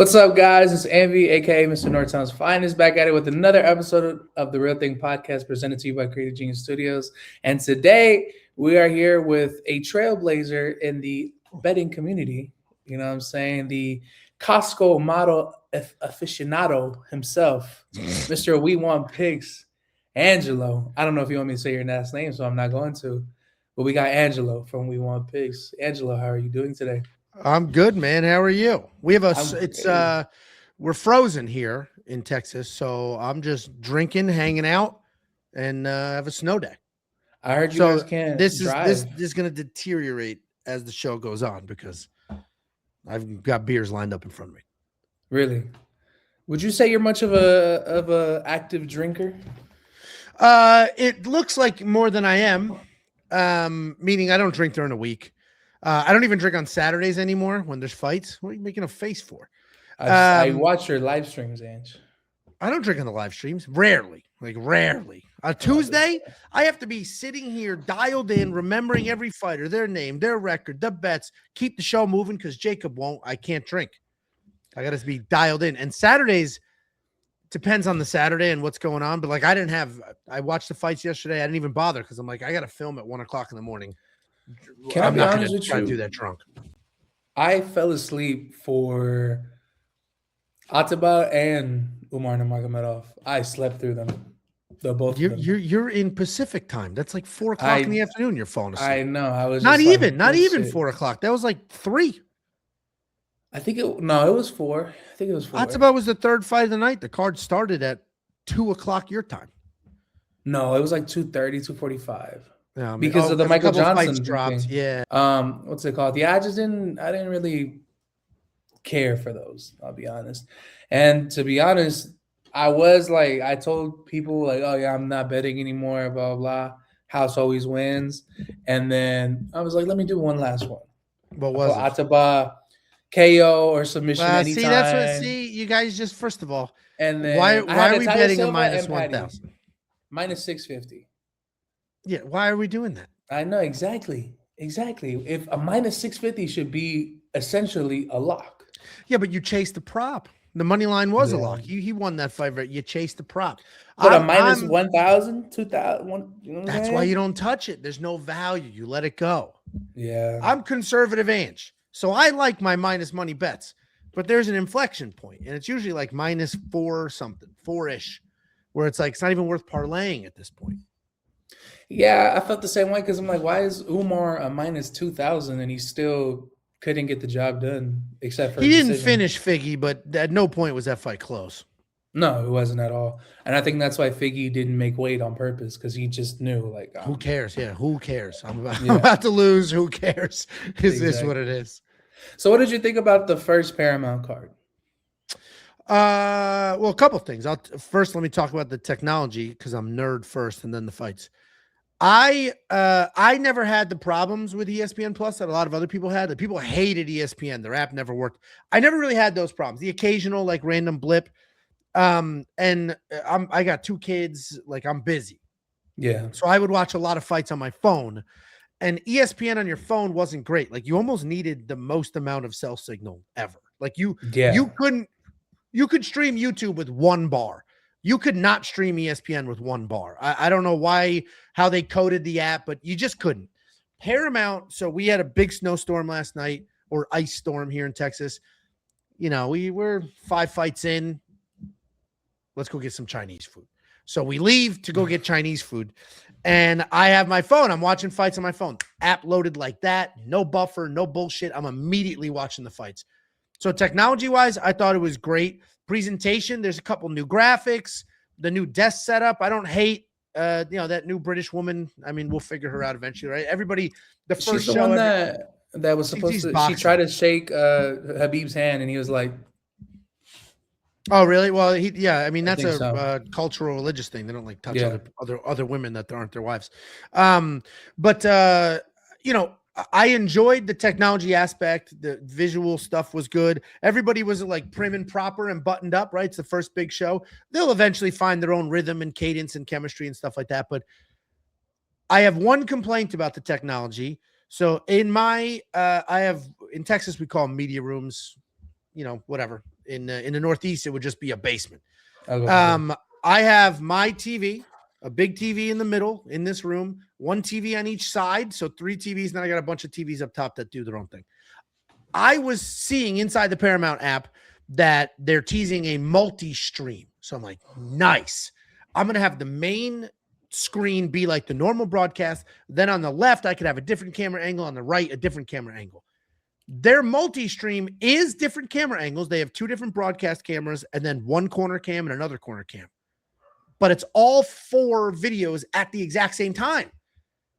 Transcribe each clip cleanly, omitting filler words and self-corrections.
What's up, guys? It's AnVe, aka Mr. Northtown's Finest, back at it with another episode of the Real Thing Podcast presented to you by Creative Genius Studios. And today we are here with a trailblazer in the betting community. You know what I'm saying? The Costco model aficionado himself, Mr. We Want Picks, Angelo. I don't know if you want me to say your last name, so I'm not going to. But we got Angelo from We Want Picks. Angelo, how are you doing today? I'm good, man. How are you? We have we're frozen here in Texas, so I'm just drinking, hanging out, and have a snow day. I heard you guys can't drive. This is going to deteriorate as the show goes on because I've got beers lined up in front of me. Really? Would you say you're much of a active drinker? It looks like more than I am. Meaning I don't drink during the week. I don't even drink on Saturdays anymore when there's fights. What are you making a face for? I watch your live streams, Ange. I don't drink on the live streams. Rarely. On Tuesday, I have to be sitting here dialed in, remembering every fighter, their name, their record, the bets, keep the show moving because Jacob won't. I can't drink. I got to be dialed in. And Saturdays depends on the Saturday and what's going on. But I watched the fights yesterday. I didn't even bother because I'm like, I got to film at 1 o'clock in the morning. I'm not going to try to do that drunk. I fell asleep for Ataba and Umar Nurmagomedov. I slept through them. Both. You're in Pacific time. That's like 4 o'clock in the afternoon. You're falling asleep. I know. I was not even 4 o'clock. That was like 3. It was 4. I think it was 4. Ataba was the third fight of the night. The card started at 2 o'clock your time. No, it was like 2:30, 2:45. Yeah, because of the Michael Johnson drops. Yeah. What's it called? Yeah, I didn't really care for those, I'll be honest. And to be honest, I told people like, oh yeah, I'm not betting anymore, blah, blah. House always wins. And then I was like, let me do one last one. What was it? Ataba KO or submission anytime. You guys just, first of all, and then why are we betting Silva a minus 1,000? Minus 650. Yeah, why are we doing that? I know, exactly. If a minus 650 should be essentially a lock. Yeah, but you chased the prop. The money line was a lock. He won that fight. You chased the prop. But a minus 1,000, 2,000. You know that's why you don't touch it. There's no value. You let it go. Yeah. I'm conservative, Ange. So I like my minus money bets. But there's an inflection point, and it's usually like minus 4 or something, 4-ish, where it's like it's not even worth parlaying at this point. Yeah, I felt the same way because I'm like, why is Umar a minus 2,000 and he still couldn't get the job done except for he didn't finish Figgy, but at no point was that fight close. No, it wasn't at all. And I think that's why Figgy didn't make weight on purpose because he just knew, like, who cares? Yeah, who cares? I'm about to lose. Who cares? Is this what it is? So what did you think about the first Paramount card? Well, a couple things. First, let me talk about the technology because I'm nerd first and then the fights. I never had the problems with ESPN Plus that a lot of other people had. That people hated ESPN. Their app never worked. I never really had those problems. The occasional like random blip. I got 2 kids. Like I'm busy. Yeah. So I would watch a lot of fights on my phone, and ESPN on your phone wasn't great. Like you almost needed the most amount of cell signal ever. Like you could stream YouTube with 1 bar. You could not stream ESPN with 1 bar. I don't know how they coded the app, but you just couldn't. Paramount, so we had a big snowstorm last night, or ice storm here in Texas. You know, we were 5 fights in. Let's go get some Chinese food. So we leave to go get Chinese food, and I have my phone. I'm watching fights on my phone. App loaded like that. No buffer, no bullshit. I'm immediately watching the fights. So technology-wise, I thought it was great. Presentation, there's a couple new graphics, the new desk setup. I don't hate that new British woman. I mean, we'll figure her out eventually, right? Everybody, She's the one that was supposed to boxing. She tried to shake Habib's hand and he was like, oh really? Well, that's a cultural religious thing. They don't like touch other women that aren't their wives. I enjoyed the technology aspect. The visual stuff was good. Everybody was like prim and proper and buttoned up, right? It's the first big show. They'll eventually find their own rhythm and cadence and chemistry and stuff like that. But I have one complaint about the technology. So in in Texas, we call them media rooms. whatever. In the Northeast, it would just be a basement. Okay. I have my TV, a big TV in the middle in this room, one TV on each side. So 3 TVs. Then I got a bunch of TVs up top that do their own thing. I was seeing inside the Paramount app that they're teasing a multi-stream. So I'm like, nice. I'm going to have the main screen be like the normal broadcast. Then on the left, I could have a different camera angle. On the right, a different camera angle. Their multi-stream is different camera angles. They have 2 different broadcast cameras and then one corner cam and another corner cam. But it's all 4 videos at the exact same time.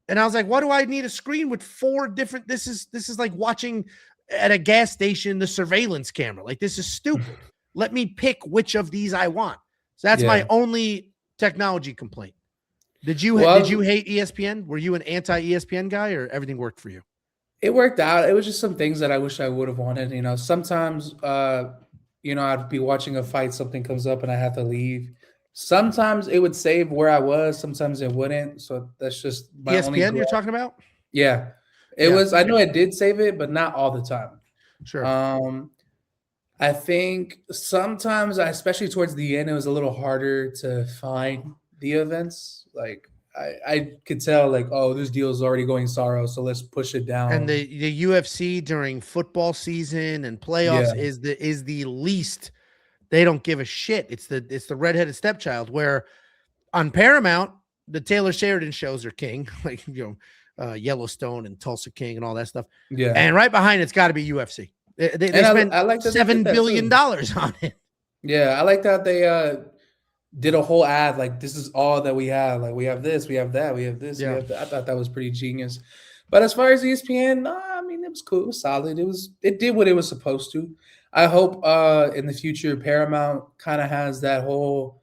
And I was like, why do I need a screen with 4 different? This is like watching at a gas station the surveillance camera. Like, this is stupid. Let me pick which of these I want. So that's my only technology complaint. Did you hate ESPN? Were you an anti-ESPN guy, or everything worked for you? It worked out. It was just some things that I wish I would have wanted. Sometimes, I'd be watching a fight, something comes up, and I have to leave. Sometimes it would save where I was. Sometimes it wouldn't. So that's just my ESPN you're talking about? Yeah. It was. I know it did save it, but not all the time. Sure. I think sometimes, especially towards the end, it was a little harder to find the events. Like, I could tell, like, oh, this deal is already going sour, so let's push it down. And the UFC during football season and playoffs is the least. They don't give a shit. It's the redheaded stepchild. Where on Paramount, the Taylor Sheridan shows are king, like Yellowstone and Tulsa King and all that stuff. Yeah, and right behind it's got to be UFC. They spent $7 billion on it. Yeah, I like that they did a whole ad like, this is all that we have. Like, we have this, we have that, we have this, we have that. I thought that was pretty genius. But as far as ESPN, I mean, it was cool. It was solid. It did what it was supposed to. I hope in the future Paramount kind of has that whole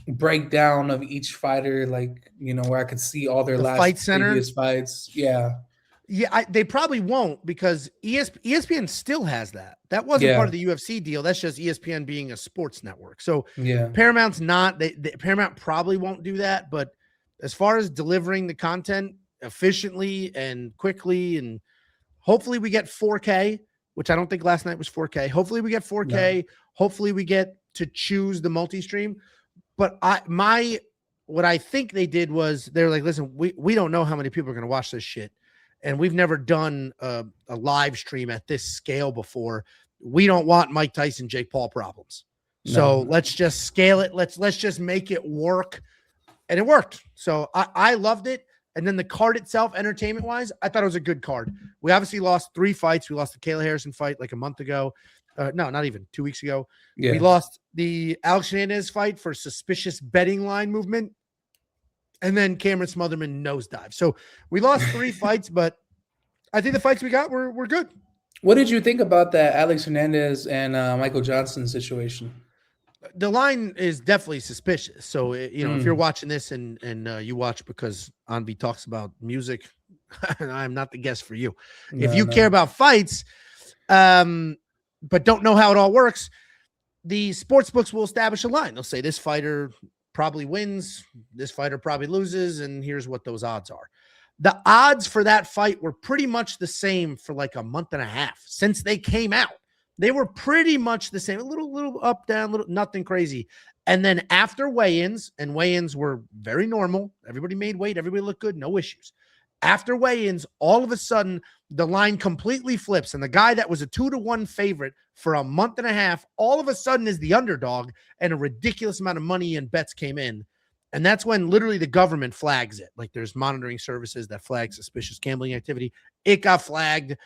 breakdown of each fighter, like, where I could see all their last fight center previous fights. Yeah. Yeah, they probably won't, because ESPN still has that. That wasn't part of the UFC deal. That's just ESPN being a sports network. So Paramount's not. Paramount probably won't do that. But as far as delivering the content efficiently and quickly, and hopefully we get 4K, which I don't think last night was 4K. Hopefully we get 4K. No. Hopefully we get to choose the multi-stream. But what I think they did was they're like, listen, we don't know how many people are going to watch this shit. And we've never done a live stream at this scale before. We don't want Mike Tyson, Jake Paul problems. No. So let's just scale it. Let's just make it work. And it worked. So I loved it. And then the card itself, entertainment-wise, I thought it was a good card. We obviously lost 3 fights. We lost the Kayla Harrison fight like a month ago. No, not even 2 weeks ago. Yeah. We lost the Alex Hernandez fight for suspicious betting line movement. And then Cameron Smotherman nosedive. So we lost 3 fights, but I think the fights we got were good. What did you think about that Alex Hernandez and Michael Johnson situation? The line is definitely suspicious. So, if you're watching this and you watch because AnVe talks about music, I'm not the guest for you. If you care about fights, but don't know how it all works, the sports books will establish a line. They'll say this fighter probably wins, this fighter probably loses, and here's what those odds are. The odds for that fight were pretty much the same for like a month and a half since they came out. They were pretty much the same, a little up, down, nothing crazy. And then after weigh-ins, and weigh-ins were very normal. Everybody made weight. Everybody looked good. No issues. After weigh-ins, all of a sudden, the line completely flips. And the guy that was a 2-1 favorite for a month and a half, all of a sudden is the underdog, and a ridiculous amount of money and bets came in. And that's when literally the government flags it. Like, there's monitoring services that flag suspicious gambling activity. It got flagged.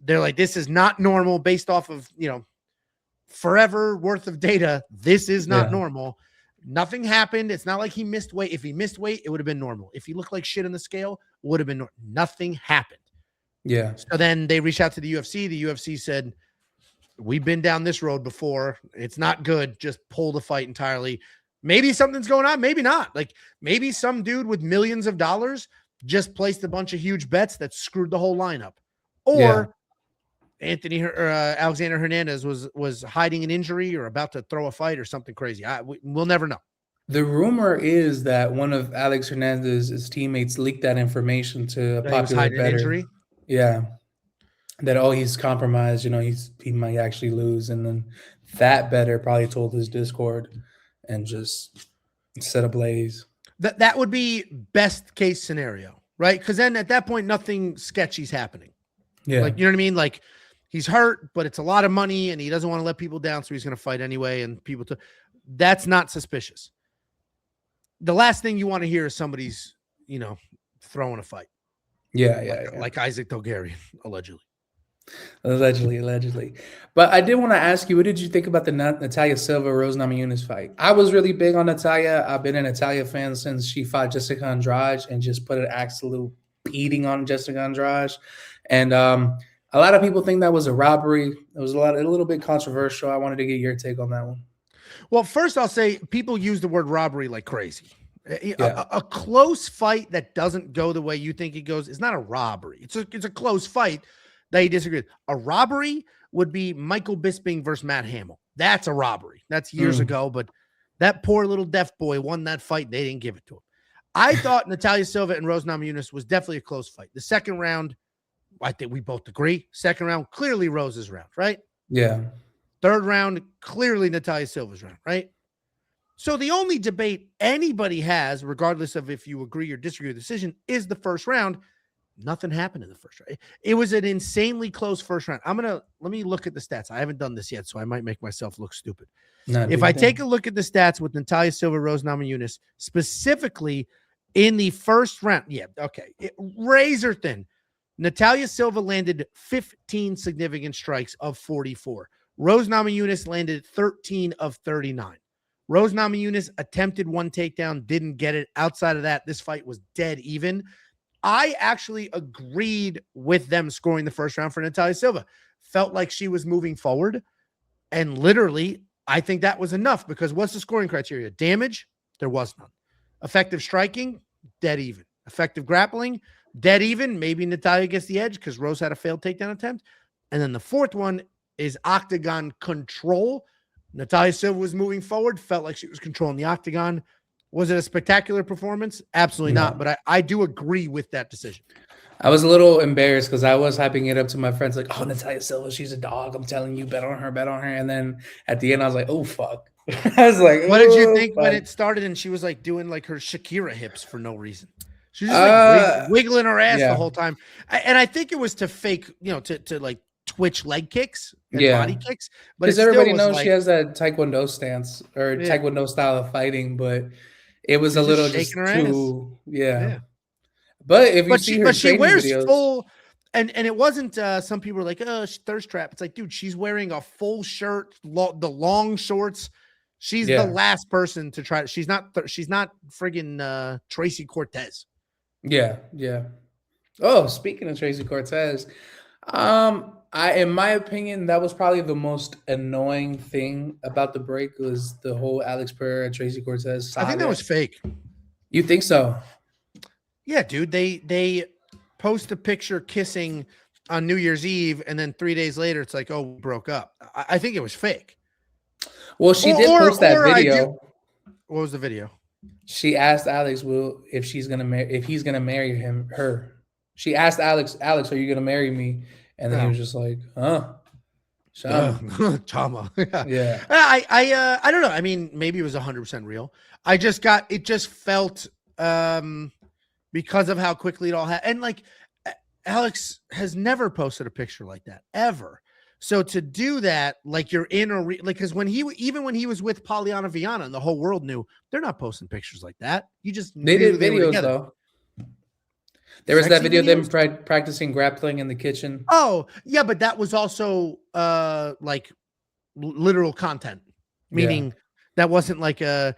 They're like, this is not normal based off of, forever worth of data. This is not normal. Nothing happened. It's not like he missed weight. If he missed weight, it would have been normal. If he looked like shit on the scale, would have been nothing happened. Yeah. So then they reached out to the UFC. The UFC said, we've been down this road before. It's not good. Just pull the fight entirely. Maybe something's going on. Maybe not. Like, maybe some dude with millions of dollars just placed a bunch of huge bets that screwed the whole lineup. Or Alexander Hernandez was hiding an injury or about to throw a fight or something crazy. We'll never know. The rumor is that one of Alex Hernandez's teammates leaked that information to a popular bettor. Injury? Yeah. that, oh, he's compromised, he might actually lose. And then that better probably told his Discord and just set ablaze. That would be best case scenario, right? Because then at that point, nothing sketchy's happening. Yeah. Like, you know what I mean? Like, he's hurt, but it's a lot of money and he doesn't want to let people down, so he's going to fight anyway. And that's not suspicious. The last thing you want to hear is somebody's, throwing a fight. Yeah. Like Isaac Togarrian, allegedly. Allegedly. But I did want to ask you, what did you think about the Natalia Silva Rose Namajunas fight? I was really big on Natalia. I've been a Natalia fan since she fought Jessica Andrade and just put an absolute beating on Jessica Andrade. And a lot of people think that was a robbery. It was a little bit controversial. I wanted to get your take on that one. Well, first I'll say people use the word robbery like crazy. Yeah. A close fight that doesn't go the way you think it goes is not a robbery. It's a close fight that you disagree with. A robbery would be Michael Bisping versus Matt Hamill. That's a robbery. That's years ago, but that poor little deaf boy won that fight. They didn't give it to him. I thought Natalia Silva and Rose Namajunas was definitely a close fight. The second round, I think we both agree. Second round, clearly Rose's round, right? Yeah. Third round, clearly Natalia Silva's round, right? So the only debate anybody has, regardless of if you agree or disagree with the decision, is the first round. Nothing happened in the first round. It was an insanely close first round. Let me look at the stats. I haven't done this yet, so I might make myself look stupid. If I take a look at the stats with Natalia Silva, Rose Namajunas, specifically in the first round, razor thin. Natalia Silva landed 15 significant strikes of 44. Rose Namajunas landed 13 of 39. Rose Namajunas attempted one takedown, didn't get it. Outside of that, this fight was dead even. I actually agreed with them scoring the first round for Natalia Silva. Felt like she was moving forward. And literally, I think that was enough because what's the scoring criteria? Damage? There was none. Effective striking? Dead even. Effective grappling? Dead even. Maybe Natalia gets the edge because Rose had a failed takedown attempt. And then the fourth one is octagon control. Natalia Silva was moving forward, felt like she was controlling the octagon. Was it a spectacular performance? Absolutely not. But I do agree with that decision. I was a little embarrassed because I was hyping it up to my friends like, oh, Natalia Silva, she's a dog. I'm telling you, bet on her. And then at the end, I was like, oh, fuck. I was like, what did you think when it started and she was like doing like her Shakira hips for no reason? She was just like wiggling her ass the whole time. And I think it was to fake, to like twitch leg kicks and body kicks. But because everybody knows she has that Taekwondo stance or Taekwondo style of fighting, but it was a little just too, But if you see her she wears videos, full, and it wasn't. Some people were like, "Oh, thirst trap." It's like, dude, she's wearing a full shirt, the long shorts. She's the last person to try. She's not friggin' Tracy Cortez. Yeah. Oh, speaking of Tracy Cortez, in my opinion, that was probably the most annoying thing about the break was the whole Alex Pereira, Tracy Cortez saga. I think that was fake. You think so? Yeah, dude. They post a picture kissing on New Year's Eve, and then 3 days later, it's like, oh, we broke up. I think it was fake. Well, she did post that video. What was the video? She asked Alex, if he's gonna marry her. She asked Alex, are you gonna marry me? And then he was just like, Chama. Yeah. I don't know. I mean, maybe it was 100% real. It just felt because of how quickly it all happened. And like Alex has never posted a picture like that ever. So to do that, like you're in because even when he was with Polyana Viana and the whole world knew, they're not posting pictures like that. They did videos though. There was that video of them practicing grappling in the kitchen. Oh, yeah, but that was also like literal content, meaning that wasn't like us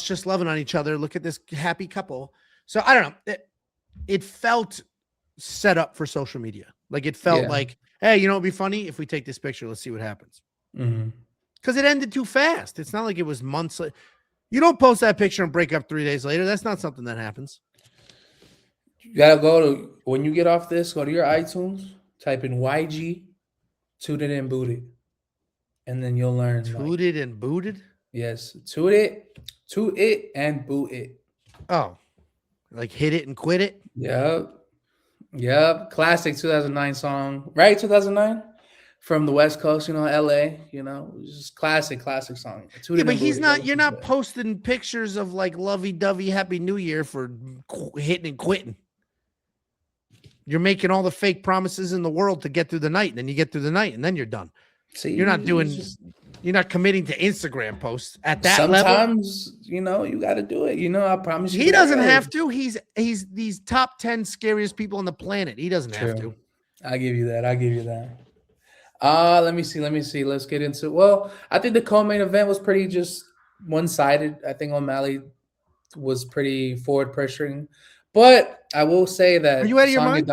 just loving on each other. Look at this happy couple. So I don't know. It felt set up for social media. Like it felt like, hey, it'd be funny if we take this picture. Let's see what happens. Because it ended too fast. It's not like it was months. You don't post that picture and break up 3 days later. That's not something that happens. You gotta when you get off this, go to your iTunes, type in YG, Tooted and Booted. And then you'll learn. Tooted and Booted? Yes. Toot it and boot it. Oh. Like hit it and quit it? Yep. Yep, classic 2009 song, right? 2009 from the West Coast, LA, just classic song. Yeah, but you're not posting pictures of like lovey-dovey Happy New Year for hitting and quitting. You're making all the fake promises in the world to get through the night, and then you get through the night, and then you're done. See, you're not committing to Instagram posts at that level. Sometimes, you got to do it. I promise you. He doesn't have to. He's these top 10 scariest people on the planet. He doesn't have to. I give you that. Let me see. Let's get into it. Well, I think the co-main event was pretty just one-sided. I think O'Malley was pretty forward pressuring. But I will say that Are you out of your mind?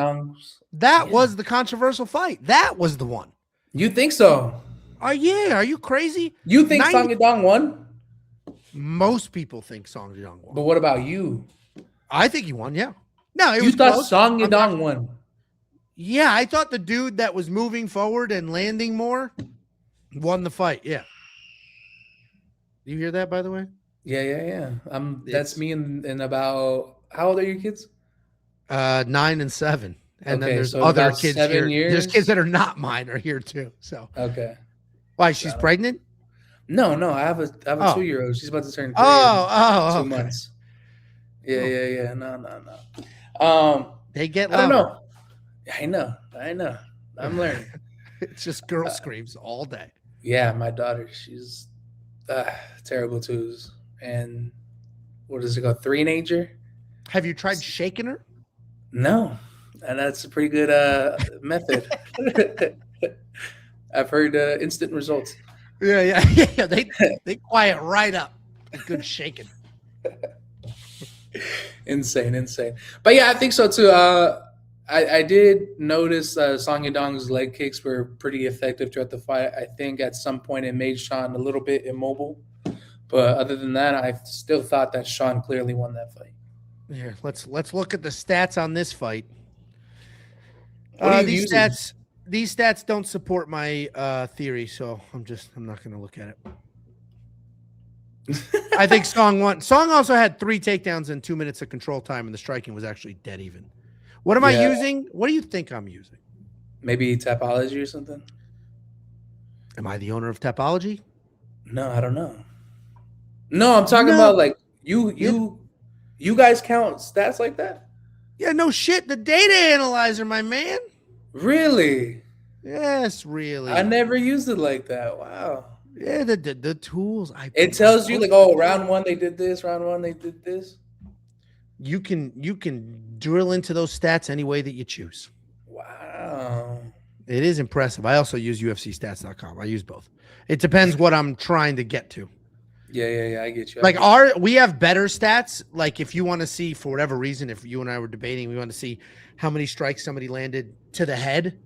That was the controversial fight. That was the one. You think so? Yeah. Are you crazy? You think Song Yadong won? Most people think Song Yadong won. But what about you? I think he won, yeah. No, you thought close. Song Yadong won? Yeah, I thought the dude that was moving forward and landing more won the fight, yeah. You hear that, by the way? Yeah. That's me in about... How old are your kids? 9 and 7. And then there's other kids 7 here. Years? There's kids that are not mine are here too. So okay. Why, she's pregnant? No. I have a 2-year-old. She's about to turn 3 in 2 months. Yeah. No. They get louder. I don't know. I know. I'm learning. It's just girl screams all day. Yeah, my daughter, she's terrible twos. And what is it called? 3-nager? Have you tried shaking her? No, and that's a pretty good method. I've heard instant results. Yeah. They quiet right up. A good shaking. Insane. But yeah, I think so too. I did notice Song Yadong's leg kicks were pretty effective throughout the fight. I think at some point it made Sean a little bit immobile. But other than that, I still thought that Sean clearly won that fight. Here, let's look at the stats on this fight. These stats don't support my theory, so I'm not going to look at it. I think Song won. Song also had 3 takedowns and 2 minutes of control time, and the striking was actually dead even. What am I using? What do you think I'm using? Maybe Tapology or something? Am I the owner of Tapology? No, I don't know. No, I'm talking about like you guys count stats like that? Yeah, no shit. The data analyzer, my man. Really? Yes, really. I never used it like that. Wow. Yeah, the tools. It tells you like, oh, round 1 they did this, round 1 they did this. You can drill into those stats any way that you choose. Wow. It is impressive. I also use UFCstats.com. I use both. It depends what I'm trying to get to. Yeah, I get you. We have better stats. Like if you want to see, for whatever reason, if you and I were debating, we want to see how many strikes somebody landed to the head,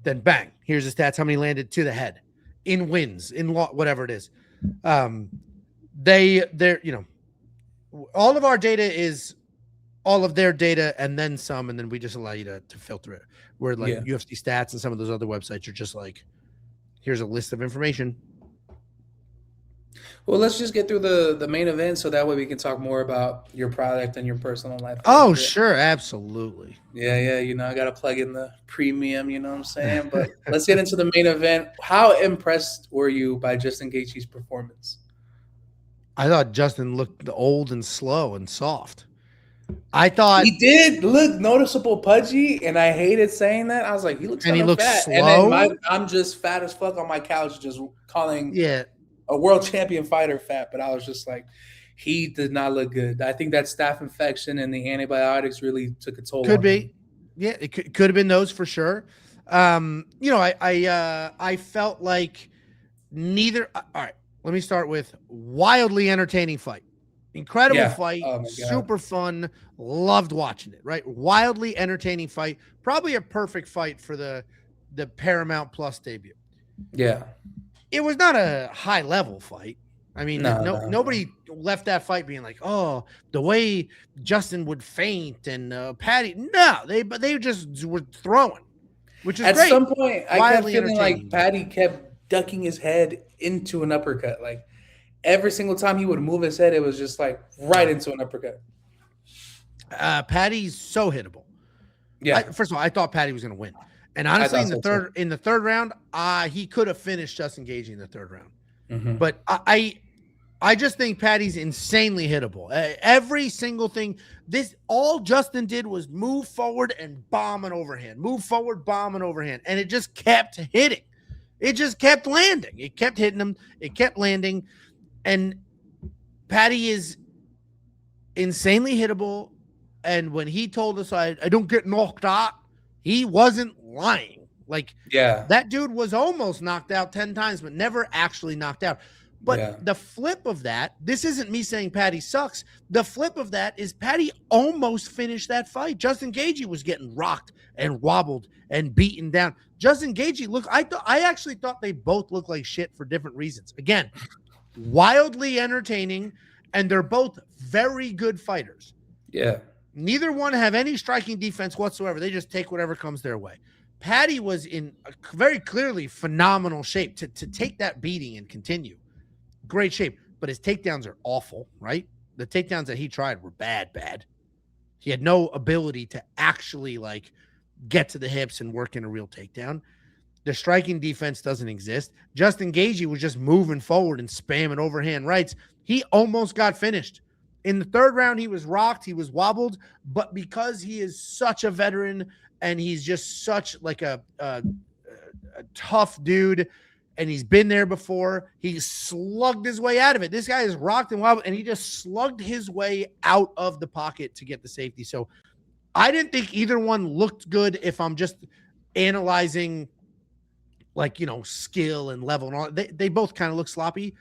then bang, here's the stats, how many landed to the head in wins, in whatever it is. They're all of our data is all of their data and then some, and then we just allow you to filter it. Where UFC stats and some of those other websites are just like, here's a list of information. Well, let's just get through the main event so that way we can talk more about your product and your personal life. Oh, sure. Absolutely. Yeah. I got to plug in the premium, you know what I'm saying? But let's get into the main event. How impressed were you by Justin Gaethje's performance? I thought Justin looked old and slow and soft. I thought he did look noticeable pudgy, and I hated saying that. I was like, he looks fat. Slow. And then I'm just fat as fuck on my couch, just calling a world champion fighter fat. But I was just like, he did not look good. I think that staph infection and the antibiotics really took a toll. Could be, yeah, it could have been those for sure. I felt like neither. All right, let me start with wildly entertaining fight. Incredible fight, super fun, loved watching it, right? Wildly entertaining fight, probably a perfect fight for the Paramount Plus debut. Yeah. It was not a high-level fight. I mean, nobody left that fight being like, oh, the way Justin would faint and Patty. No, they just were throwing, which is at great. At some point, I kept feeling like Patty kept ducking his head into an uppercut. Like, every single time he would move his head, it was just like right into an uppercut. Patty's so hittable. Yeah. First of all, I thought Patty was going to win. And honestly, in so the third round, he could have finished Justin Gaethje in the third round. Mm-hmm. But I just think Patty's insanely hittable. Every single thing. All Justin did was move forward and bomb an overhand. Move forward, bomb an overhand. And it just kept hitting. It just kept landing. It kept hitting him. It kept landing. And Patty is insanely hittable. And when he told us I don't get knocked out, he wasn't lying. Like, that dude was almost knocked out 10 times, but never actually knocked out. But the flip of that, this isn't me saying Patty sucks. The flip of that is Patty almost finished that fight. Justin Gaethje was getting rocked and wobbled and beaten down. Justin Gaethje, look, I actually thought they both looked like shit for different reasons. Again, wildly entertaining, and they're both very good fighters. Yeah. Neither one have any striking defense whatsoever. They just take whatever comes their way. Patty was in a very clearly phenomenal shape to take that beating and continue. Great shape, but his takedowns are awful, right? The takedowns that he tried were bad. He had no ability to actually like get to the hips and work in a real takedown. The striking defense doesn't exist. Justin Gaethje was just moving forward and spamming overhand rights. He almost got finished. In the third round, he was rocked. He was wobbled, but because he is such a veteran and he's just such like a tough dude, and he's been there before, he slugged his way out of it. This guy is rocked and wobbled, and he just slugged his way out of the pocket to get the safety. So I didn't think either one looked good if I'm just analyzing like, skill and level and all. They both kind of look sloppy.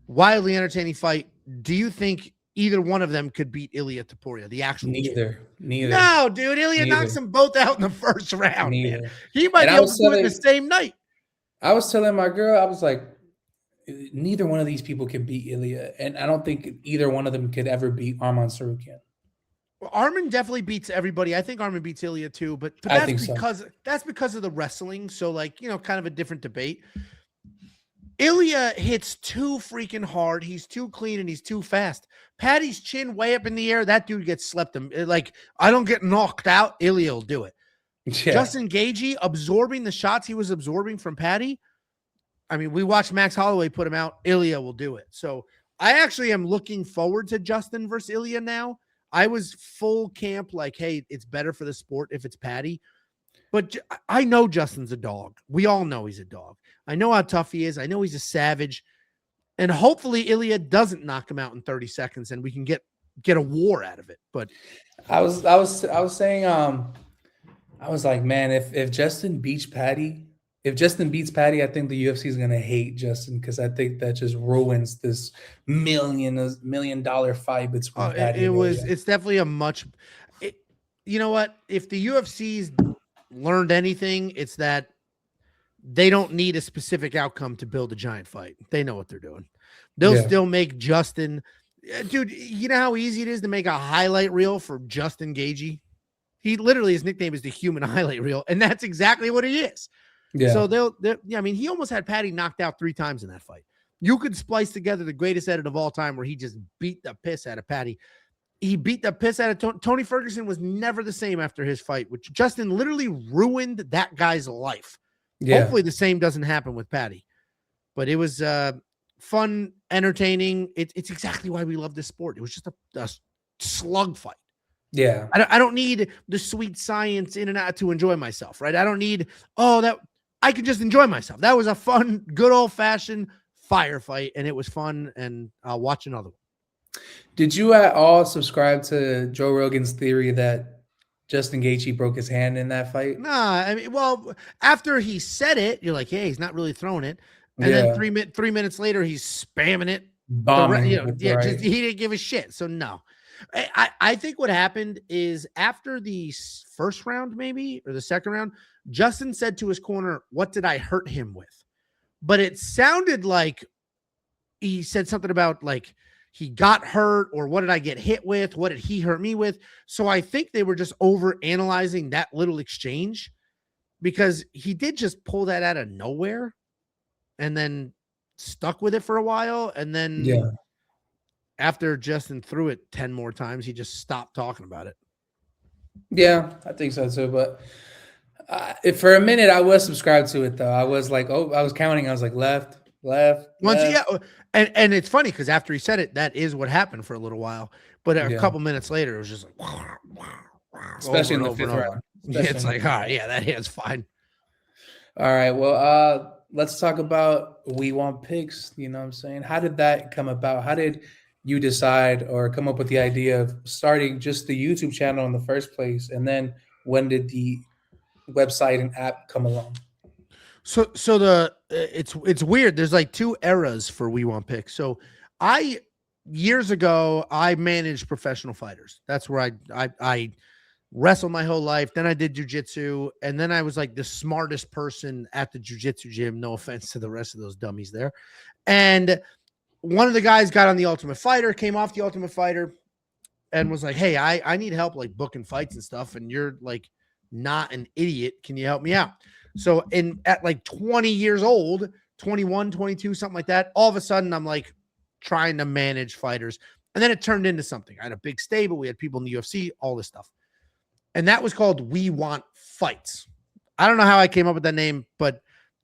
Wildly entertaining fight. Do you think either one of them could beat Ilia Topuria, the actual Neither. No, dude. Ilia knocks them both out in the first round. Man. He might be able to do it the same night. I was telling my girl, I was like, neither one of these people can beat Ilia. And I don't think either one of them could ever beat Arman Tsarukyan. Well, Arman definitely beats everybody. I think Arman beats Ilia too, but that's because of the wrestling. So like, kind of a different debate. Ilia hits too freaking hard. He's too clean and he's too fast. Patty's chin way up in the air. That dude gets slept. Like, I don't get knocked out. Ilia will do it. Yeah. Justin Gaethje absorbing the shots he was absorbing from Patty. I mean, we watched Max Holloway put him out. Ilia will do it. So I actually am looking forward to Justin versus Ilia now. I was full camp like, hey, it's better for the sport if it's Patty. But I know Justin's a dog. We all know he's a dog. I know how tough he is. I know he's a savage. And hopefully Ilia doesn't knock him out in 30 seconds and we can get a war out of it. But I was saying, I was like, man, if Justin beats Patty, I think the UFC is gonna hate Justin because I think that just ruins this $1 million fight between Patty. It's definitely you know what? If the UFC's learned anything, it's that they don't need a specific outcome to build a giant fight. They know what they're doing. They'll still make Justin, dude. You know how easy it is to make a highlight reel for Justin Gaethje. He literally, his nickname is the human highlight reel, and that's exactly what he is. Yeah. So I mean, he almost had Patty knocked out 3 times in that fight. You could splice together the greatest edit of all time where he just beat the piss out of Patty. He beat the piss out of Tony Ferguson. Was never the same after his fight, which Justin literally ruined that guy's life. Yeah. Hopefully the same doesn't happen with Patty. But it was fun, entertaining. It's exactly why we love this sport. It was just a slug fight. Yeah. I don't need the sweet science in and out to enjoy myself, right? I don't need, that I can just enjoy myself. That was a fun, good old-fashioned firefight, and it was fun, and I'll watch another one. Did you at all subscribe to Joe Rogan's theory that Justin Gaethje broke his hand in that fight? Nah, I mean, well, after he said it, you're like, hey, he's not really throwing it. And then 3 minutes later, he's spamming it. Bombing. He didn't give a shit. So no. I think what happened is after the first round, maybe, or the second round, Justin said to his corner, what did I hurt him with? But it sounded like he said something about like he got hurt, or what did I get hit with? What did he hurt me with? So I think they were just over analyzing that little exchange, because he did just pull that out of nowhere and then stuck with it for a while. And then after Justin threw it 10 more times, he just stopped talking about it. Yeah, I think so too. But for a minute, I was subscribed to it though. I was like, oh, I was counting. I was like, left, left, Once, yeah, left. and it's funny because after he said it, that is what happened for a little while. But a Yeah, couple minutes later, it was just like especially over in and the over and fifth over. round. Yeah, Especially it's in the like, fifth all right, round. yeah, that is fine. All right. Well, let's talk about We Want Picks. You know what I'm saying? How did that come about? How did you decide or come up with the idea of starting just the YouTube channel in the first place? And then when did the website and app come along? So it's weird. There's like two eras for We Want Picks. So I years ago I managed professional fighters. That's where I wrestled my whole life. Then I did jujitsu, and then I was like the smartest person at the jujitsu gym. No offense to the rest of those dummies there. And one of the guys got on the Ultimate Fighter, came off the Ultimate Fighter, and was like, "Hey, I need help like booking fights and stuff, and you're like not an idiot. Can you help me out?" So at like 20 years old, 21, 22, something like that, all of a sudden I'm like trying to manage fighters. And then it turned into something. I had a big stable. We had people in the UFC, all this stuff. And that was called We Want Fights. I don't know how I came up with that name, but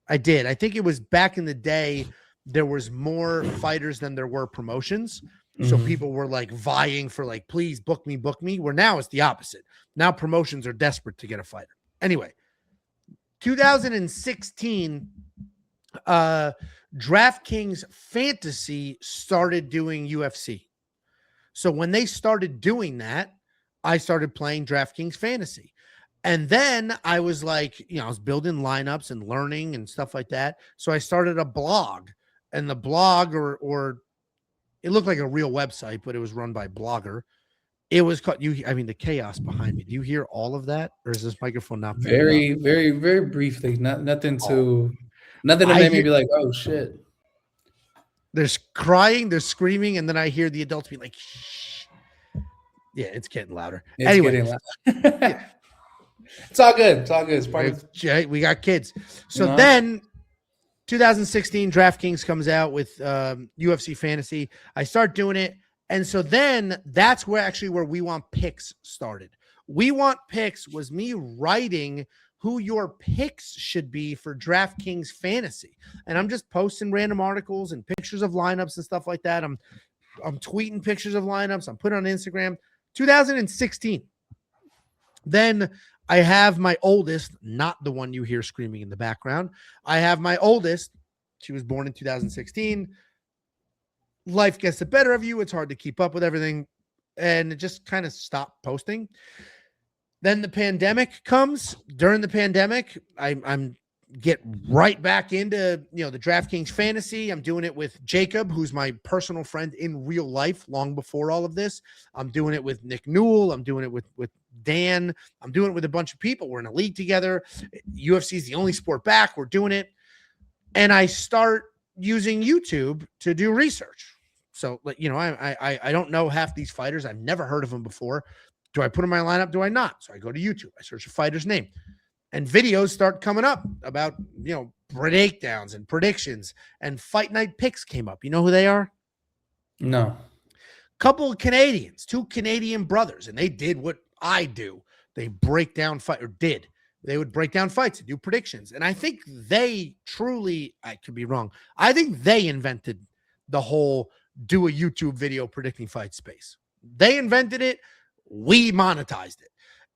I did. I think it was back in the day, there was more fighters than there were promotions. So people were like vying for like, please book me. Where now it's the opposite. Now promotions are desperate to get a fighter. Anyway, 2016, DraftKings Fantasy started doing UFC. So when they started doing that, I started playing DraftKings Fantasy. And then I was like, I was building lineups and learning and stuff like that. So I started a blog, and the blog or it looked like a real website, but it was run by Blogger. It was called the chaos behind me. Do you hear all of that? Or is this microphone not picking Very, up? very, very briefly. Nothing to make me be like, oh shit. There's crying, there's screaming, and then I hear the adults be like, shh. Yeah, it's getting louder. It's getting loud. It's all good. It's all good. It's part of we got kids. So then 2016, DraftKings comes out with UFC Fantasy. I start doing it. And so then that's where We Want Picks started. We Want Picks was me writing who your picks should be for DraftKings Fantasy. And I'm just posting random articles and pictures of lineups and stuff like that. I'm tweeting pictures of lineups. I'm putting on Instagram. 2016. Then I have my oldest, not the one you hear screaming in the background. I have my oldest. She was born in 2016. Life gets the better of you. It's hard to keep up with everything. And it just kind of stopped posting. Then the pandemic comes. During the pandemic, I'm get right back into the DraftKings Fantasy. I'm doing it with Jacob, who's my personal friend in real life long before all of this. I'm doing it with Nick Newell. I'm doing it with Dan. I'm doing it with a bunch of people. We're in a league together. UFC is the only sport back. We're doing it. And I start using YouTube to do research. So, I don't know half these fighters. I've never heard of them before. Do I put in my lineup? Do I not? So I go to YouTube. I search a fighter's name. And videos start coming up about, breakdowns and predictions, and fight night picks came up. You know who they are? No. Couple of Canadians, two Canadian brothers, and they did what I do. They break down they would break down fights and do predictions. And I think they truly, I could be wrong, I think they invented the whole do a YouTube video predicting fight space. They invented it. We monetized it.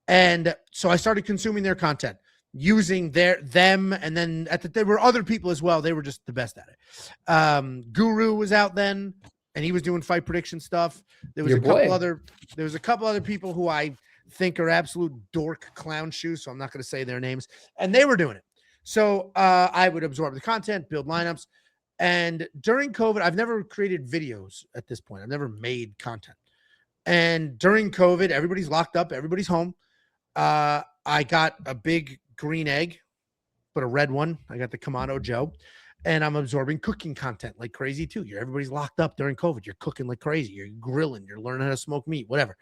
And so I started consuming their content, using them. And then there were other people as well. They were just the best at it. Guru was out then, and he was doing fight prediction stuff. There was a couple other people who I think are absolute dork clown shoes. So I'm not going to say their names, and they were doing it. So I would absorb the content, build lineups. And during COVID, I've never created videos at this point. I've never made content. And during COVID, everybody's locked up. Everybody's home. I got a big green egg, but a red one. I got the Kamado Joe, and I'm absorbing cooking content like crazy too. Everybody's locked up during COVID. You're cooking like crazy. You're grilling. You're learning how to smoke meat, whatever.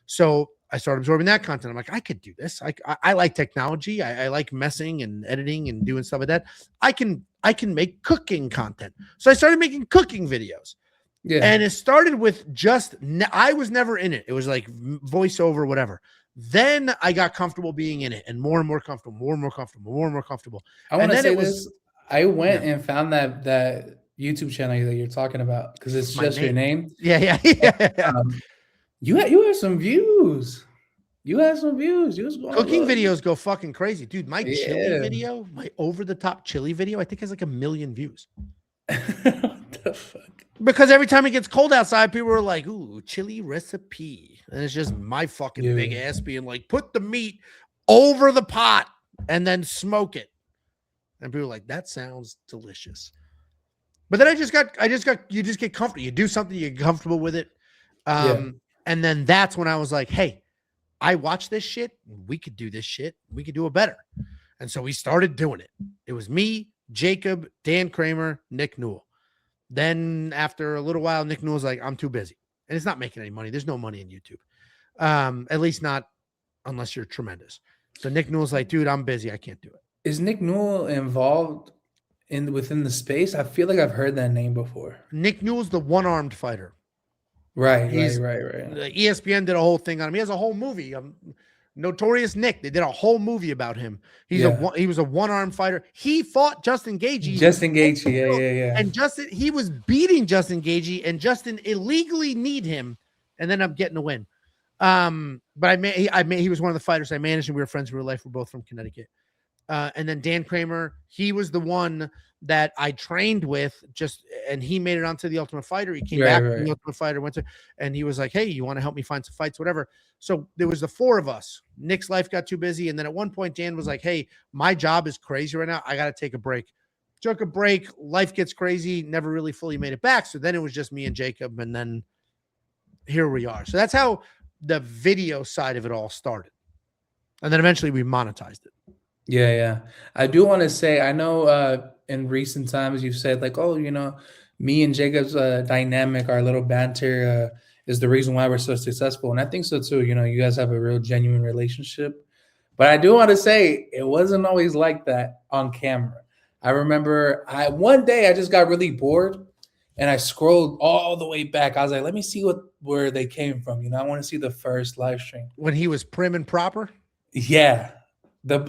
So I started absorbing that content. I'm like, I could do this. I like technology. I like messing and editing and doing stuff like that. I can make cooking content. So I started making cooking videos. Yeah. And it started with I was never in it. It was like voiceover, whatever. Then I got comfortable being in it, and more comfortable, more and more comfortable. I want to say this. I went and found that YouTube channel that you're talking about because it's just your name. Yeah. You had some views. You had some views. You was going Cooking videos go fucking crazy, dude. My chili video, my over-the-top chili video, I think has like 1 million views. What the fuck? Because every time it gets cold outside, people are like, ooh, chili recipe. And it's just my fucking big ass being like, put the meat over the pot and then smoke it. And people are like, that sounds delicious. But then you just get comfortable. You do something, you get comfortable with it. And then that's when I was like, hey, I watch this shit. We could do this shit. We could do it better. And so we started doing it. It was me, Jacob, Dan Kramer, Nick Newell. Then after a little while, Nick Newell's like, I'm too busy. And it's not making any money. There's no money in YouTube. At least not unless you're tremendous. So Nick Newell's like, dude, I'm busy. I can't do it. Is Nick Newell involved within the space? I feel like I've heard that name before. Nick Newell's the one-armed fighter. Right. ESPN did a whole thing on him. He has a whole movie. Notorious Nick. They did a whole movie about him. He was a one-armed fighter. He fought Justin Gaethje. Yeah. And he was beating Justin Gaethje, and Justin illegally kneed him, and then I'm getting a win. But he was one of the fighters I managed, and we were friends in real life. We're both from Connecticut. And then Dan Kramer, he was the one that I trained with, and he made it onto the Ultimate Fighter. He came back from the Ultimate Fighter, and he was like, hey, you want to help me find some fights, whatever. So there was the 4 of us. Nick's life got too busy. And then at one point, Dan was like, hey, my job is crazy right now. I got to take a break. Took a break. Life gets crazy. Never really fully made it back. So then it was just me and Jacob. And then here we are. So that's how the video side of it all started. And then eventually we monetized it. Yeah. I do want to say, I know in recent times you've said like, oh, me and Jacob's dynamic, our little banter is the reason why we're so successful. And I think so too. You guys have a real genuine relationship. But I do want to say it wasn't always like that on camera. I remember one day I just got really bored and I scrolled all the way back. I was like, let me see where they came from. I want to see the first live stream. When he was prim and proper? Yeah.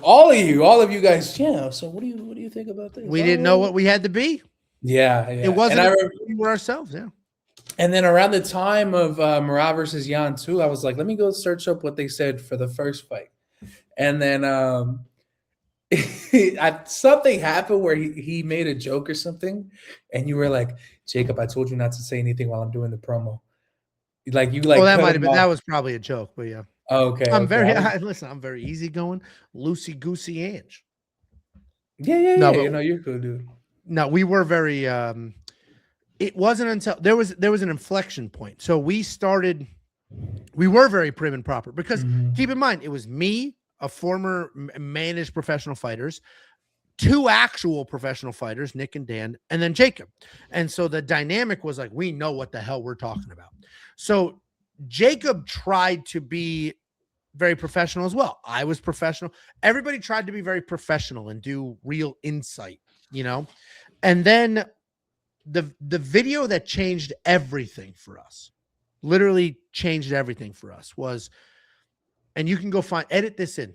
All of you guys, so what do you think about this? We didn't know what we had to be. Yeah. It wasn't we were ourselves, yeah. And then around the time of Murat versus Jan too, I was like, let me go search up what they said for the first fight. And then something happened where he made a joke or something, and you were like, Jacob, I told you not to say anything while I'm doing the promo. Like you like. Well, that might have been. That was probably a joke, but yeah. Okay. I'm very easygoing, loosey goosey Ange. Yeah. No, you're cool, dude. No, we were very. It wasn't until there was an inflection point. So we were very prim and proper because keep in mind, it was me, a former managed professional fighters, 2 actual professional fighters, Nick and Dan, and then Jacob. And so the dynamic was like, we know what the hell we're talking about. So Jacob tried to be very professional as well. I was professional. Everybody tried to be very professional and do real insight, and then the video that changed everything for us, literally changed everything for us was, and you can go edit this in.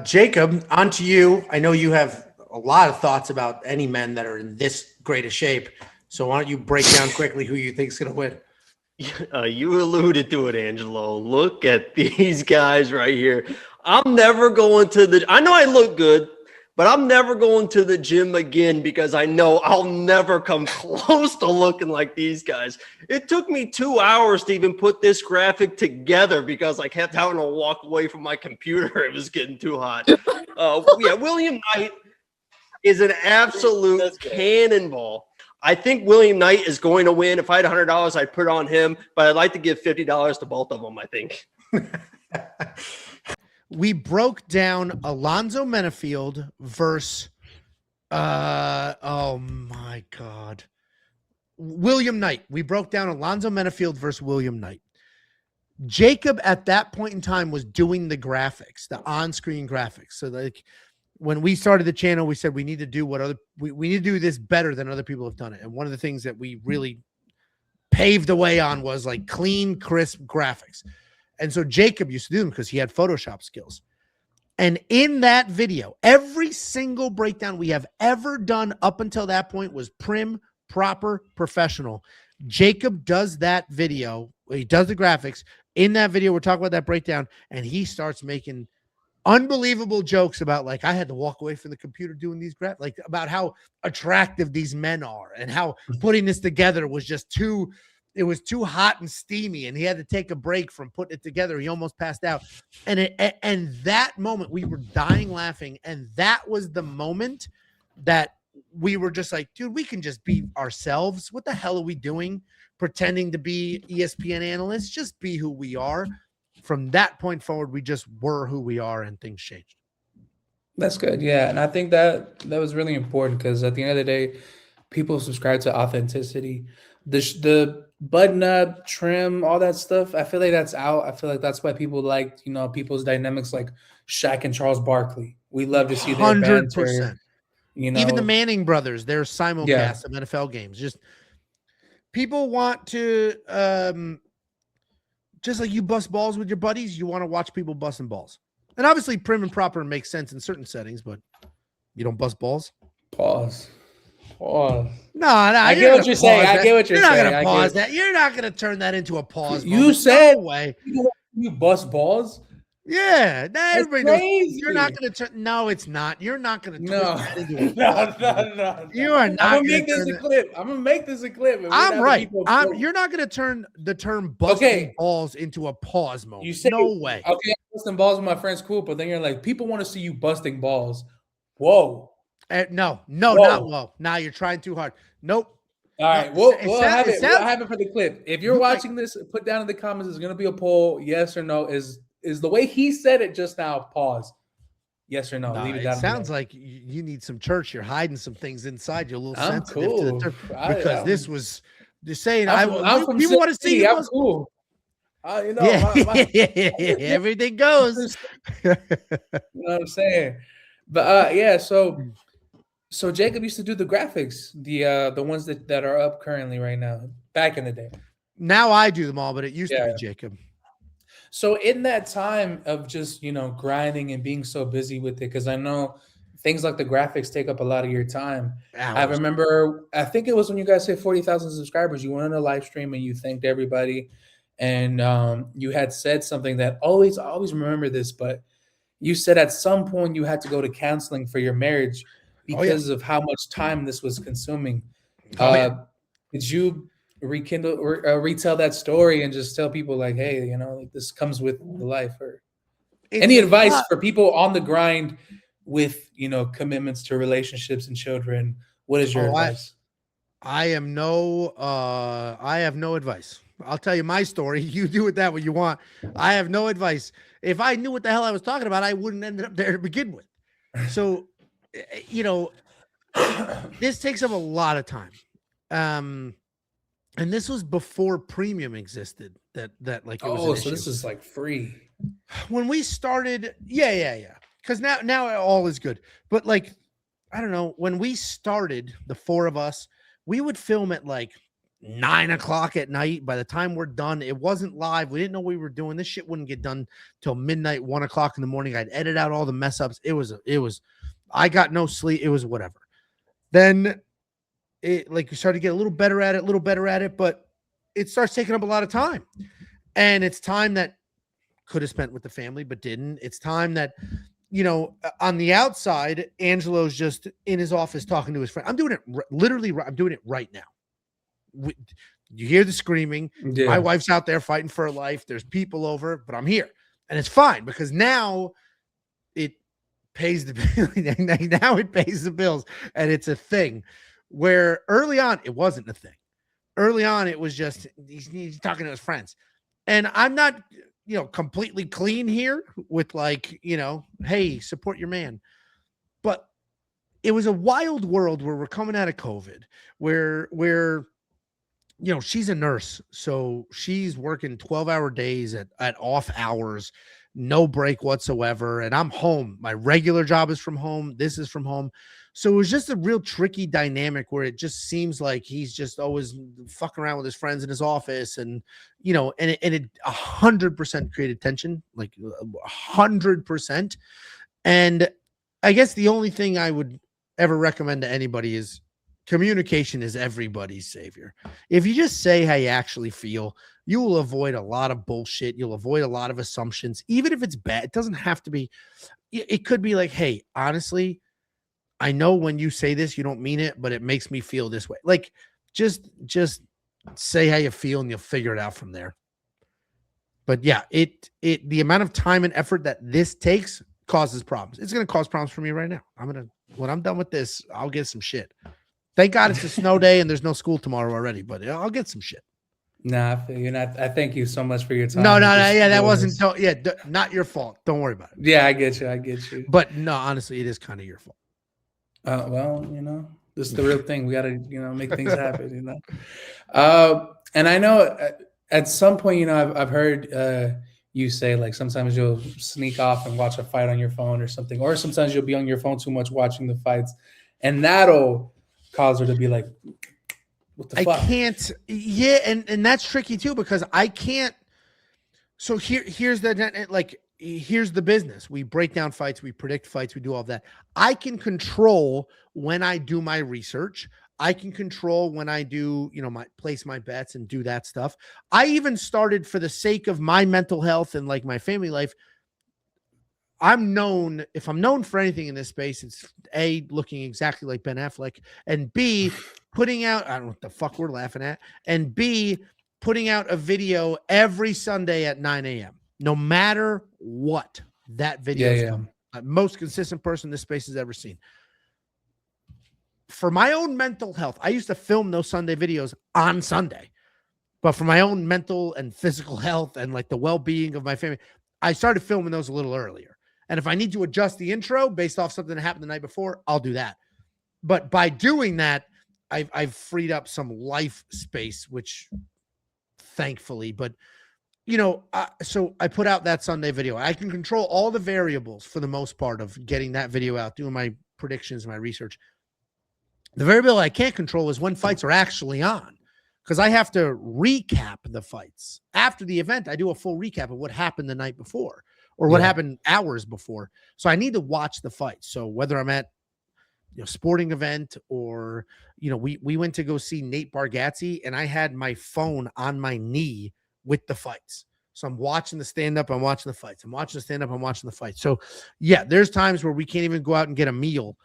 Jacob, on to you. I know you have a lot of thoughts about any men that are in this great a shape. So why don't you break down quickly who you think is going to win? You alluded to it, Angelo. Look at these guys right here. I'm never going to I know I look good, but I'm never going to the gym again because I know I'll never come close to looking like these guys. It took me 2 hours to even put this graphic together because I kept having to walk away from my computer. It was getting too hot. William Knight is an absolute cannonball. I think William Knight is going to win. If I had $100, I'd put it on him, but I'd like to give $50 to both of them, I think. We broke down Alonzo Menafield versus, oh my God, William Knight. We broke down Alonzo Menafield versus William Knight. Jacob at that point in time was doing the graphics, the on-screen graphics. So like when we started the channel, we said we need to do we need to do this better than other people have done it. And one of the things that we really paved the way on was like clean, crisp graphics. And so Jacob used to do them because he had Photoshop skills. And in that video, every single breakdown we have ever done up until that point was prim, proper, professional. Jacob does that video. He does the graphics. In that video, we're talking about that breakdown, and he starts making unbelievable jokes about, like, I had to walk away from the computer doing these graphics, like about how attractive these men are and how putting this together was just too hot and steamy, and he had to take a break from putting it together. He almost passed out. And that moment, we were dying laughing, and that was the moment that we were just like, dude, we can just be ourselves. What the hell are we doing pretending to be ESPN analysts? Just be who we are. From that point forward, we just were who we are, and things changed. That's good. Yeah. And I think that was really important, because at the end of the day, people subscribe to authenticity. The button up, trim, all that stuff, I feel like that's out. I feel like that's why people like, people's dynamics like Shaq and Charles Barkley. We love to see their banter. 100%. Even the Manning brothers, their simulcast of NFL games. Just people want to, just like you bust balls with your buddies, you want to watch people busting balls. And obviously prim and proper makes sense in certain settings, but you don't bust balls. Pause. No, I get what you're saying. I get what you're saying. You're not going to pause that. You're not going to turn that into a pause. You said way. You bust balls? Yeah. Everybody knows. You're not going to turn. No, it's not. You're not going to turn that into a pause. No. You are not. I'm going to make this a clip. I'm going to make this a clip. I'm right. You're not going to turn the term busting balls into a pause moment. You say, no way. Okay, I'm busting balls with my friends, cool. But then you're like, people want to see you busting balls. Whoa. No, not whoa. Now you're trying too hard. Nope. All right, we'll have it. We'll have it for the clip. If you're watching this, put down in the comments. There's gonna be a poll. Yes or no. Is the way he said it just now? Pause. Yes or no. Leave it down. It sounds like you need some church. You're hiding some things inside. You're a little sensitive cool. to the term, because this was just saying. I'm from people want to see you. I'm cool. Everything goes. You know what I'm saying? But So Jacob used to do the graphics, the ones that are up currently right now, back in the day. Now I do them all, but it used to be Jacob. So in that time of just, grinding and being so busy with it, because I know things like the graphics take up a lot of your time. I remember, I think it was when you guys hit 40,000 subscribers, you went on a live stream and you thanked everybody. And you had said something that I always remember this, but you said at some point you had to go to counseling for your marriage because of how much time this was consuming. Did you rekindle or retell that story and just tell people like, hey, like this comes with the life? Or any advice for people on the grind with, commitments to relationships and children? What is your advice? I have no advice. I'll tell you my story. You do with that what you want. I have no advice. If I knew what the hell I was talking about, I wouldn't end up there to begin with. So, this takes up a lot of time. And this was before premium existed. That like it was so this is like free. When we started, yeah. Because now all is good. But like, I don't know, when we started, the four of us, we would film at like 9 o'clock at night. By the time we're done, it wasn't live. We didn't know what we were doing. This shit wouldn't get done till midnight, 1 o'clock in the morning. I'd edit out all the mess ups. It was, I got no sleep. It was whatever. Then it like you started to get a little better at it, but it starts taking up a lot of time. And it's time that could have spent with the family, but didn't. It's time that, on the outside, Angelo's just in his office talking to his friend. I'm doing it literally. I'm doing it right now. You hear the screaming. Yeah. My wife's out there fighting for her life. There's people over, but I'm here. And it's fine because now it pays the bill. Now it pays the bills. And it's a thing where early on, it wasn't a thing. Early on, it was just, he's talking to his friends. And I'm not, completely clean here with like, hey, support your man. But it was a wild world where we're coming out of COVID, where she's a nurse. So she's working 12-hour days at off hours, no break whatsoever. And I'm home. My regular job is from home. This is from home. So it was just a real tricky dynamic where it just seems like he's just always fucking around with his friends in his office, and and it 100% created tension, like 100%. And I guess the only thing I would ever recommend to anybody is communication is everybody's savior. If you just say how you actually feel, you will avoid a lot of bullshit. You'll avoid a lot of assumptions, even if it's bad. It doesn't have to be. It could be like, hey, honestly, I know when you say this, you don't mean it, but it makes me feel this way. Like, just say how you feel and you'll figure it out from there. But yeah, the amount of time and effort that this takes causes problems. It's going to cause problems for me right now. When I'm done with this, I'll get some shit. Thank God it's a snow day and there's no school tomorrow already, but I'll get some shit. Nah, I feel you. I thank you so much for your time. No, yeah, that wasn't. Not your fault. Don't worry about it. Yeah, I get you. But no, honestly, it is kind of your fault. Well, this is the real thing. We got to, make things happen, And I know at some point, I've heard you say, like, sometimes you'll sneak off and watch a fight on your phone or something, or sometimes you'll be on your phone too much watching the fights, and that'll cause her to be like, what the fuck? I can't. Yeah, and that's tricky too, because I can't. So here's the business. We break down fights, we predict fights, we do all of that. I can control when I do my research. I can control when I do, place my bets and do that stuff. I even started, for the sake of my mental health and like my family life, if I'm known for anything in this space, it's A, looking exactly like Ben Affleck, and B, putting out, I don't know what the fuck we're laughing at, and B, putting out a video every Sunday at 9 a.m. No matter what, that video is coming. Most consistent person this space has ever seen. For my own mental health, I used to film those Sunday videos on Sunday. But for my own mental and physical health and like the well-being of my family, I started filming those a little earlier. And if I need to adjust the intro based off something that happened the night before, I'll do that. But by doing that, I've freed up some life space, which thankfully, but so I put out that Sunday video. I can control all the variables for the most part of getting that video out, doing my predictions and my research. The variable I can't control is when fights are actually on, because I have to recap the fights. After the event, I do a full recap of what happened the night before or what happened hours before. So I need to watch the fight. So whether I'm at sporting event or, we went to go see Nate Bargatze and I had my phone on my knee with the fights. So I'm watching the stand-up, I'm watching the fights. I'm watching the stand-up, I'm watching the fights. So yeah, there's times where we can't even go out and get a meal,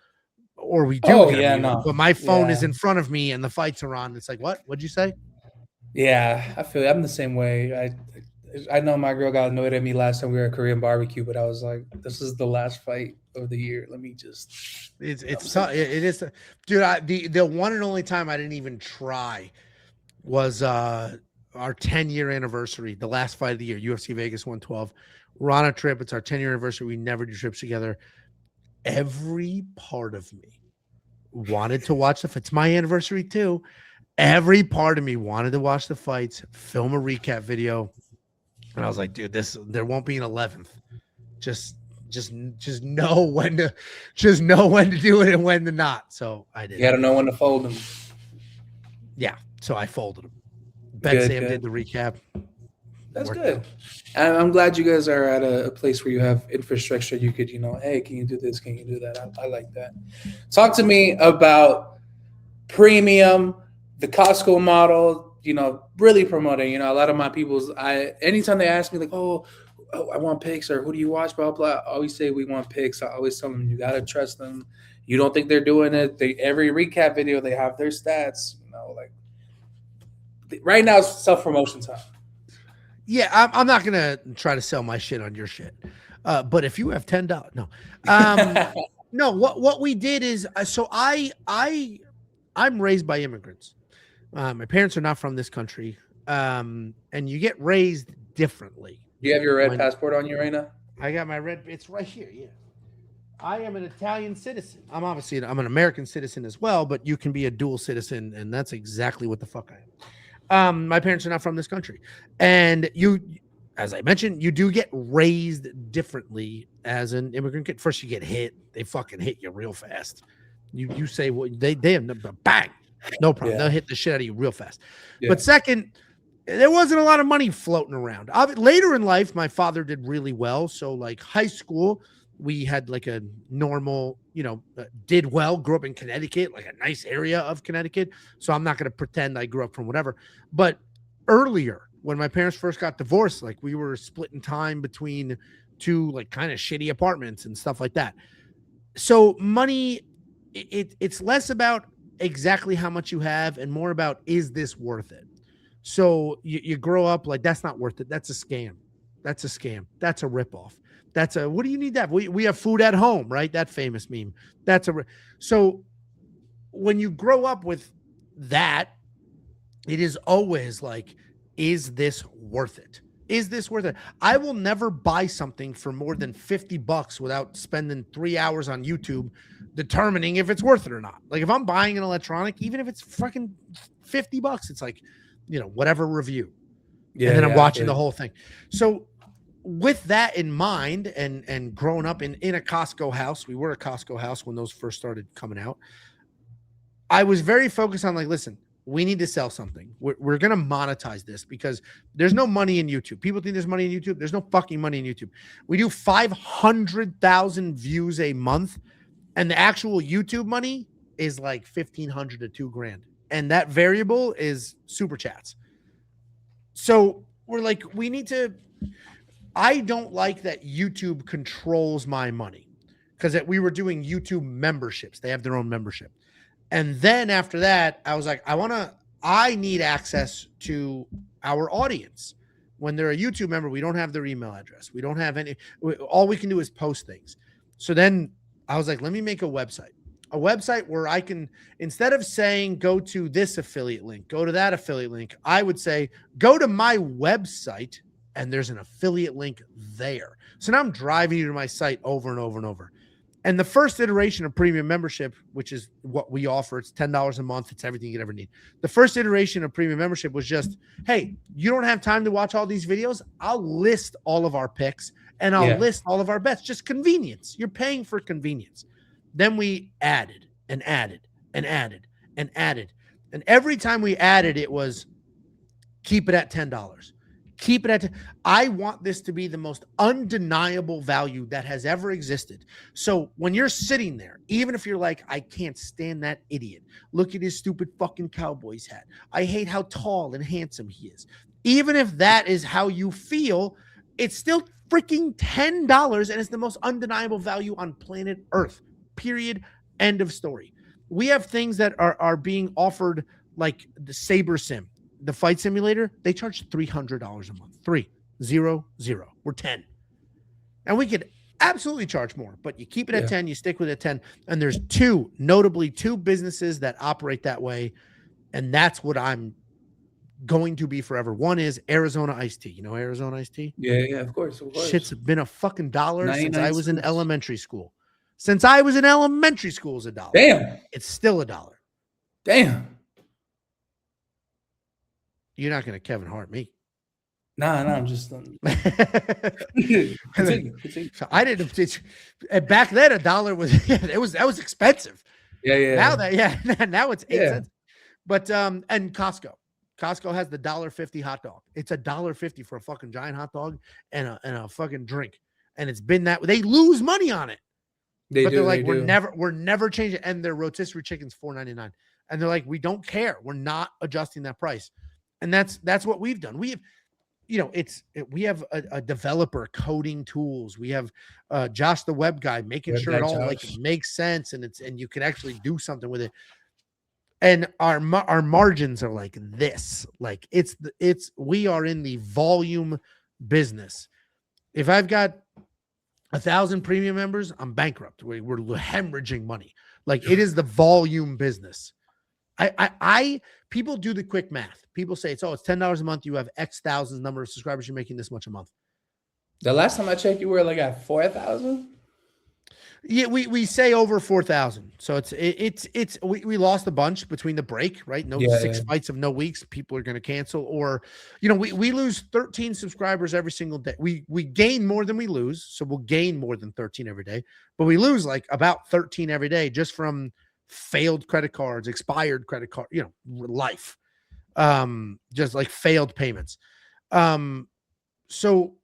or we do. But my phone is in front of me and the fights are on. It's like, what'd you say? Yeah, I feel I'm the same way. I know my girl got annoyed at me last time we were at Korean barbecue, but I was like, this is the last fight of the year. Let me just. It is, dude. The one and only time I didn't even try was our 10-year anniversary, the last fight of the year, UFC Vegas 112. We're on a trip. It's our 10-year anniversary. We never do trips together. Every part of me wanted to watch the fights. It's my anniversary too. Every part of me wanted to watch the fights, film a recap video. And I was like, dude, there won't be an 11th. Just know when to do it and when to not. So I did. You got to know when to fold them. Yeah. So I folded them. Ben Sam did the recap. That's good. And I'm glad you guys are at a place where you have infrastructure. You could, hey, can you do this? Can you do that? I like that. Talk to me about premium, the Costco model, really promoting, a lot of my people's, anytime they ask me like, oh, I want picks or who do you watch, blah, blah, I always say we want picks. I always tell them you got to trust them. You don't think they're doing it. Every recap video, they have their stats, right now it's self-promotion time. Yeah, I'm not gonna try to sell my shit on your shit, but if you have $10, no, no. What we did is, so I'm raised by immigrants. My parents are not from this country, and you get raised differently. Do you have your red passport on you right now? I got my red. It's right here. Yeah, I am an Italian citizen. I'm an American citizen as well, but you can be a dual citizen, and that's exactly what the fuck I am. My parents are not from this country. And you, as I mentioned, you do get raised differently as an immigrant kid. First, you get hit. They fucking hit you real fast. You say what they have bang, no problem. They'll hit the shit out of you real fast. But second, there wasn't a lot of money floating around. Later in life, my father did really well. So like high school, we had like a normal, did well, grew up in Connecticut, like a nice area of Connecticut. So I'm not going to pretend I grew up from whatever. But earlier, when my parents first got divorced, like we were splitting time between two like kind of shitty apartments and stuff like that. So money, it's less about exactly how much you have and more about, is this worth it? So you grow up like, that's not worth it. That's a scam. That's a scam. That's a ripoff. That's a, what do you need that? We have food at home, right? That famous meme. So when you grow up with that, it is always like, is this worth it? Is this worth it? I will never buy something for more than $50 without spending 3 hours on YouTube determining if it's worth it or not. Like if I'm buying an electronic, even if it's fucking $50, it's like, whatever review. And then I'm watching the whole thing. So with that in mind and growing up in a Costco house, we were a Costco house when those first started coming out. I was very focused on like, listen, we need to sell something. We're going to monetize this because there's no money in YouTube. People think there's money in YouTube. There's no fucking money in YouTube. We do 500,000 views a month, and the actual YouTube money is like 1,500 to $2,000. And that variable is super chats. So we're like, I don't like that YouTube controls my money, because we were doing YouTube memberships. They have their own membership. And then after that, I was like, I need access to our audience. When they're a YouTube member, we don't have their email address. We don't have all we can do is post things. So then I was like, let me make a website where I can, instead of saying, go to this affiliate link, go to that affiliate link, I would say, go to my website and there's an affiliate link there. So now I'm driving you to my site over and over and over. And the first iteration of premium membership, which is what we offer, it's $10 a month. It's everything you could ever need. The first iteration of premium membership was just, hey, you don't have time to watch all these videos. I'll list all of our picks and I'll list all of our bets. Just convenience. You're paying for convenience. Then we added and added and added and added. And every time we added, it was keep it at $10. Keep it at, I want this to be the most undeniable value that has ever existed. So when you're sitting there, even if you're like, I can't stand that idiot. Look at his stupid fucking Cowboys hat. I hate how tall and handsome he is. Even if that is how you feel, it's still freaking $10 and it's the most undeniable value on planet Earth. Period. End of story. We have things that are being offered, like the Saber Sim. The fight simulator, they charge $300 a month. 300. We're 10. And we could absolutely charge more, but you keep it at 10, you stick with it at 10. And there's notably two businesses that operate that way. And that's what I'm going to be forever. One is Arizona Iced Tea. You know Arizona Iced Tea? Yeah, of course. Shit's been a fucking $1 since I was in elementary school. Since I was in elementary school, it's $1. Damn. It's still $1. Damn. You're not going to Kevin Hart me. No, I'm just. Continue. So I didn't. Back then, $1 was that was expensive. Yeah. Now it's 8 cents. But and Costco has the $1.50 hot dog. It's $1.50 for a fucking giant hot dog and a fucking drink. And it's been that they lose money on it. They're like, we're never changing. And their rotisserie chicken's $4.99. And they're like, we don't care. We're not adjusting that price. And that's what we've done. We have, we have a developer coding tools. We have Josh, the web guy, making sure it all like makes sense and you can actually do something with it. And our margins are like this. Like we are in the volume business. If I've got 1,000 premium members, I'm bankrupt. We're hemorrhaging money. Like it is the volume business. People do the quick math. People say it's $10 a month. You have X thousands number of subscribers. You're making this much a month. The last time I checked, you were like at 4,000. Yeah, we say over 4,000. So we lost a bunch between the break, right? Six fights of no weeks. People are going to cancel, or we lose 13 subscribers every single day. We gain more than we lose, so we'll gain more than 13 every day, but we lose like about 13 every day just from failed credit cards, expired credit card, life, just like failed payments. So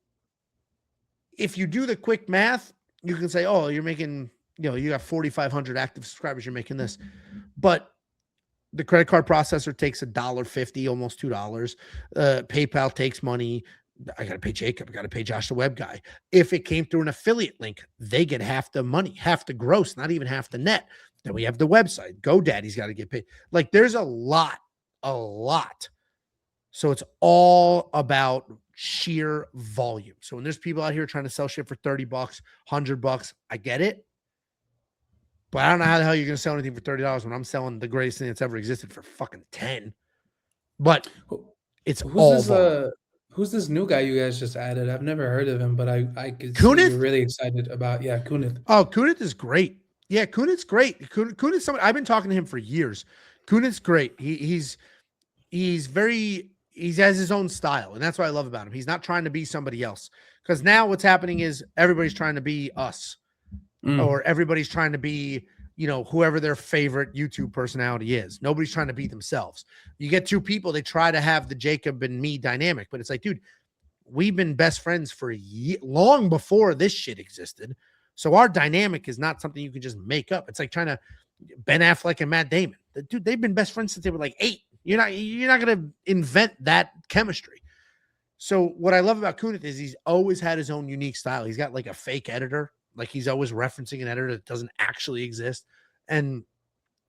if you do the quick math, you can say, oh, you're making, you got 4,500 active subscribers, you're making this, but the credit card processor takes $1.50, almost $2. PayPal takes money. I got to pay Jacob. I got to pay Josh, the web guy. If it came through an affiliate link, they get half the money, half the gross, not even half the net. Then we have the website. GoDaddy's got to get paid. Like there's a lot. So it's all about sheer volume. So when there's people out here trying to sell shit for $30, $100, I get it. But I don't know how the hell you're going to sell anything for $30 when I'm selling the greatest thing that's ever existed for fucking 10. But it's who's this new guy you guys just added? I've never heard of him, but I could see you're really excited about. Yeah, Kunith. Oh, Kunith is great. Yeah, Kunith's great. Kunith's someone I've been talking to him for years. Kunith's great. He has his own style, and that's what I love about him. He's not trying to be somebody else. Because now what's happening is everybody's trying to be us. Or everybody's trying to be, whoever their favorite YouTube personality is. Nobody's trying to be themselves. You get two people, they try to have the Jacob and me dynamic, but it's like, dude, we've been best friends for long before this shit existed. So our dynamic is not something you can just make up. It's like trying to Ben Affleck and Matt Damon. Dude, they've been best friends since they were like 8. You're not going to invent that chemistry. So what I love about Kunith is he's always had his own unique style. He's got like a fake editor. Like he's always referencing an editor that doesn't actually exist. And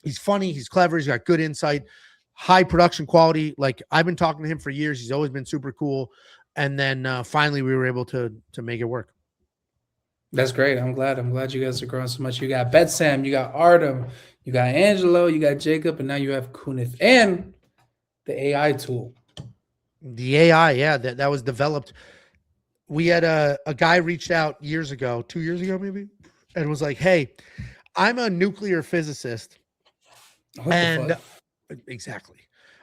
he's funny. He's clever. He's got good insight, high production quality. Like I've been talking to him for years. He's always been super cool. And then finally we were able to make it work. That's great. I'm glad you guys are growing so much. You got Betsam, you got Artem, you got Angelo, you got Jacob, and now you have Kunith and the AI tool. The AI, yeah, that was developed. We had a guy reached out 2 years ago maybe, and was like, hey, I'm a nuclear physicist. Exactly.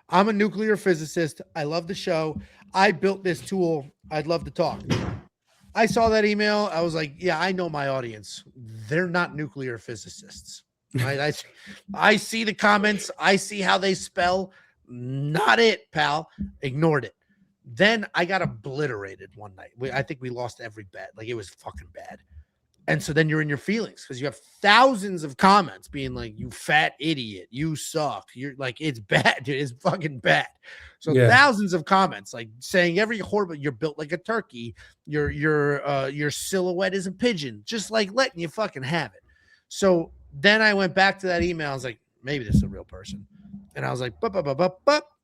I'm a nuclear physicist. I love the show. I built this tool. I'd love to talk. I saw that email. I was like, yeah, I know my audience. They're not nuclear physicists. Right? I see the comments. I see how they spell. Not it, pal. Ignored it. Then I got obliterated one night. I think we lost every bet. Like it was fucking bad. And so then you're in your feelings because you have thousands of comments being like, you fat idiot, you suck. You're like, it's bad, dude. It's fucking bad. So thousands of comments like saying every horrible, you're built like a turkey. Your silhouette is a pigeon, just like letting you fucking have it. So then I went back to that email. I was like, maybe this is a real person. And I was like,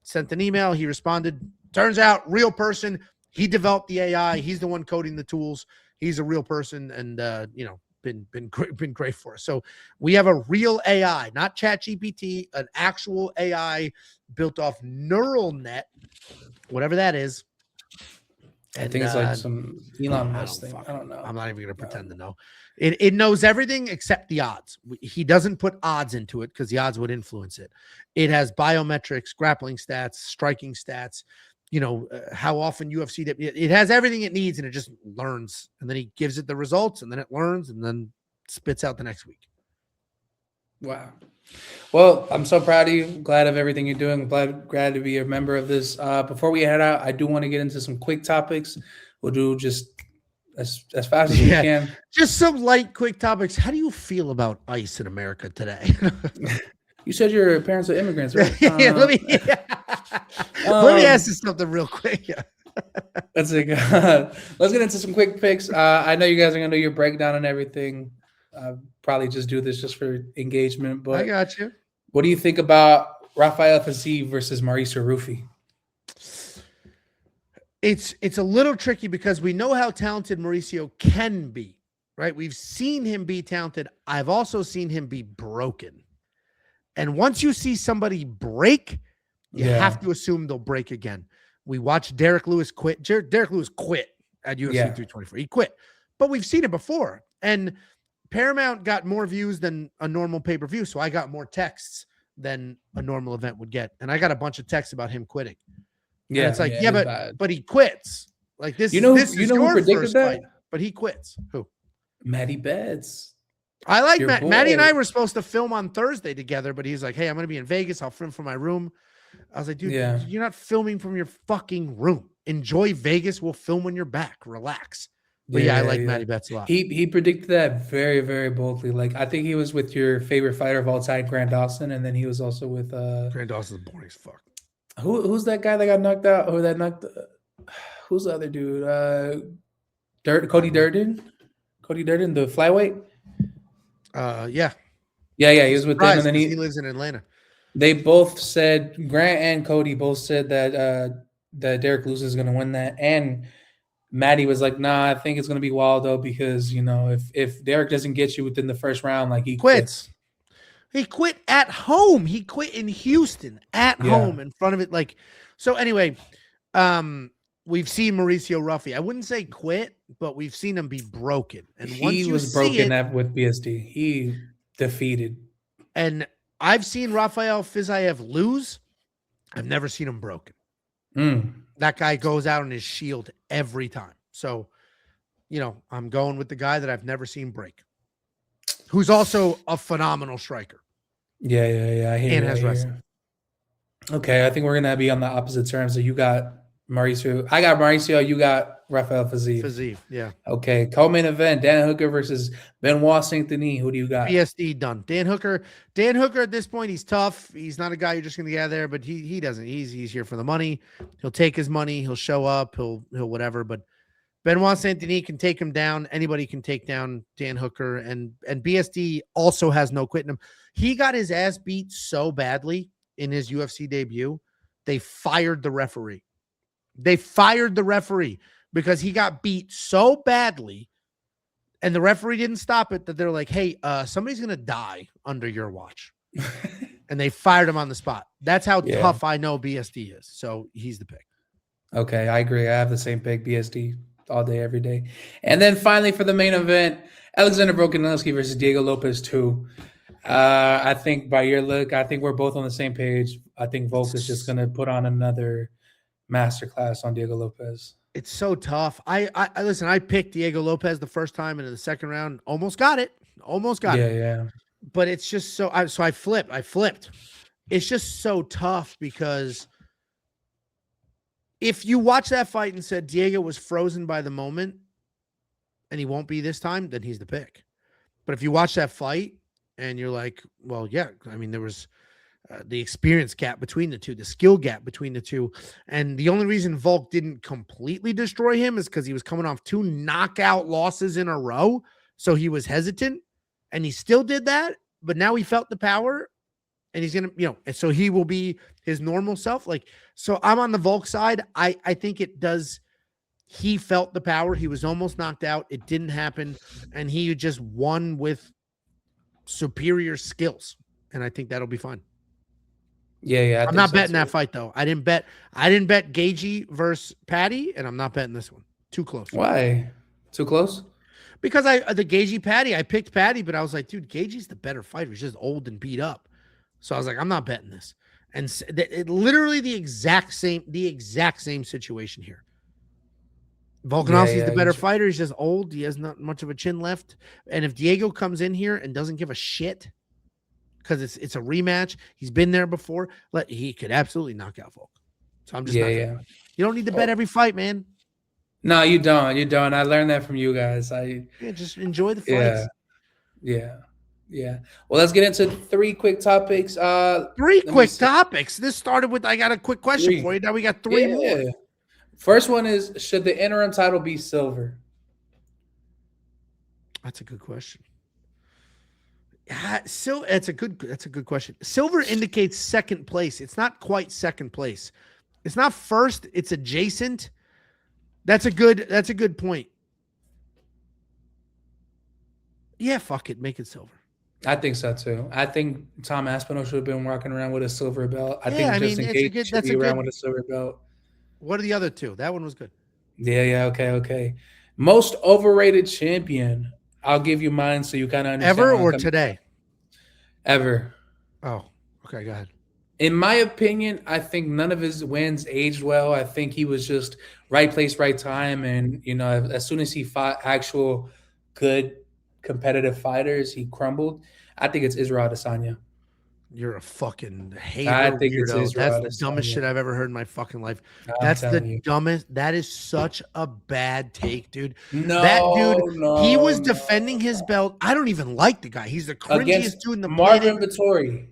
sent an email. He responded. Turns out, real person. He developed the AI. He's the one coding the tools. He's a real person, and been great for us. So we have a real AI, not ChatGPT, an actual AI built off neural net, whatever that is. And, I think it's like some Elon Musk thing. I don't know. I'm not even going to pretend to know. It knows everything except the odds. He doesn't put odds into it because the odds would influence it. It has biometrics, grappling stats, striking stats. How often UFC, it has everything it needs and it just learns. And then he gives it the results and then it learns and then spits out the next week. Wow. Well, I'm so proud of you. Glad of everything you're doing. Glad to be a member of this. Before we head out, I do want to get into some quick topics. We'll do just as fast as we can. Just some light, quick topics. How do you feel about ICE in America today? You said your parents are immigrants, right? Let me ask you something real quick. Let's get into some quick picks. I know you guys are going to do your breakdown and everything. Probably just do this just for engagement. But I got you. What do you think about Rafael Fiziev versus Mauricio Rufy? It's a little tricky because we know how talented Mauricio can be, right? We've seen him be talented. I've also seen him be broken. And once you see somebody break, you have to assume they'll break again. We watched Derek Lewis quit. Derek Lewis quit at UFC 324. He quit. But we've seen it before. And Paramount got more views than a normal pay-per-view. So I got more texts than a normal event would get. And I got a bunch of texts about him quitting. Yeah. And it's like, but he quits. Like this, this is who predicted that? Fight, but he quits. Who? Matty Betts. I like Matty and I were supposed to film on Thursday together, but he's like, hey, I'm going to be in Vegas. I'll film from my room. I was like, dude, you're not filming from your fucking room. Enjoy Vegas. We'll film when you're back. Relax. But I like Matty Betts a lot. He predicted that very, very boldly. Like, I think he was with your favorite fighter of all time, Grant Dawson, and then he was also with Grant Dawson's boring as fuck. Who's that guy that got knocked out? Or that knocked who's the other dude? Cody Durden? Cody Durden, the flyweight? Yeah. He was with them, and then he lives in Atlanta. They both said, Grant and Cody both said that Derek Lewis is going to win that, and Matty was like, nah, I think it's going to be Waldo because, if Derek doesn't get you within the first round, like he quits. He quit at home. He quit in Houston at home in front of it. Like, so anyway, we've seen Mauricio Ruffy. I wouldn't say quit, but we've seen him be broken. And he was broken with BSD. He defeated. And I've seen Rafael Fiziev lose. I've never seen him broken. That guy goes out on his shield every time. So, I'm going with the guy that I've never seen break, who's also a phenomenal striker. Yeah. And has wrestling. Okay, I think we're going to be on the opposite terms. So you got Mauricio. I got Mauricio. You got Rafael Fiziev. Fiziev, yeah. Okay, co-main event, Dan Hooker versus Benoit Saint-Denis. Who do you got? BSD done. Dan Hooker at this point, he's tough. He's not a guy you're just going to get out there, but he doesn't. He's here for the money. He'll take his money. He'll show up. He'll whatever. But Benoit Saint-Denis can take him down. Anybody can take down Dan Hooker. And BSD also has no quitting him. He got his ass beat so badly in his UFC debut, they fired the referee. Because he got beat so badly and the referee didn't stop it that they're like, hey, somebody's going to die under your watch. And they fired him on the spot. That's how tough I know BSD is. So he's the pick. Okay, I agree. I have the same pick, BSD, all day, every day. And then finally for the main event, Alexander Volkanovski versus Diego Lopez 2. I think by your look, I think we're both on the same page. I think Volk is just going to put on another masterclass on Diego Lopez. It's so tough. I listen, I picked Diego Lopez the first time into the second round. Almost got it. Yeah. But it's just so I flipped. It's just so tough because if you watch that fight and said Diego was frozen by the moment and he won't be this time, then he's the pick. But if you watch that fight and you're like, well, yeah, I mean, there was the experience gap between the two, the skill gap between the two. And the only reason Volk didn't completely destroy him is because he was coming off 2 knockout losses in a row. So he was hesitant and he still did that, but now he felt the power and he's going to, and so he will be his normal self. Like, so I'm on the Volk side. I think it does. He felt the power. He was almost knocked out. It didn't happen. And he just won with superior skills. And I think that'll be fun. Yeah. I'm not betting that fight though. I didn't bet Gaethje versus Patty, and I'm not betting this one. Too close. Why? Too close? Because the Gaethje Patty, I picked Patty, but I was like, dude, Gaethje's the better fighter. He's just old and beat up. So I was like, I'm not betting this. And literally the exact same situation here. Volkanovski's the better fighter. He's just old. He has not much of a chin left. And if Diego comes in here and doesn't give a shit, because it's a rematch. He's been there before. He could absolutely knock out Volk. So I'm just not. You don't need to bet every fight, man. No, you don't. I learned that from you guys. Just enjoy the fights. Yeah. Well, let's get into 3 quick topics. 3 quick topics. This started with I got a quick question for you. Now we got 3 more. First one is, should the interim title be silver? That's a good question. So that's a good question. Silver indicates second place. It's not quite second place. It's not first. It's adjacent. That's a good point. Yeah, fuck it. Make it silver. I think so too. I think Tom Aspinall should have been walking around with a silver belt. I think Justin Gaethje should be around with a silver belt. What are the other 2? That one was good. Yeah. Okay. Most overrated champion. I'll give you mine so you kind of understand. Ever or today? Ever. Oh, okay. Go ahead. In my opinion, I think none of his wins aged well. I think he was just right place, right time. And, as soon as he fought actual good competitive fighters, he crumbled. I think it's Israel Adesanya. You're a fucking hater, I think it's weirdo. Israel That's the dumbest Adesanya. shit I've ever heard in my fucking life. I'm That's the telling you. dumbest. That is such a bad take, dude. No, That dude, he was no, defending his belt. I don't even like the guy. He's the cringiest against dude in the Marvin planet. Vettori.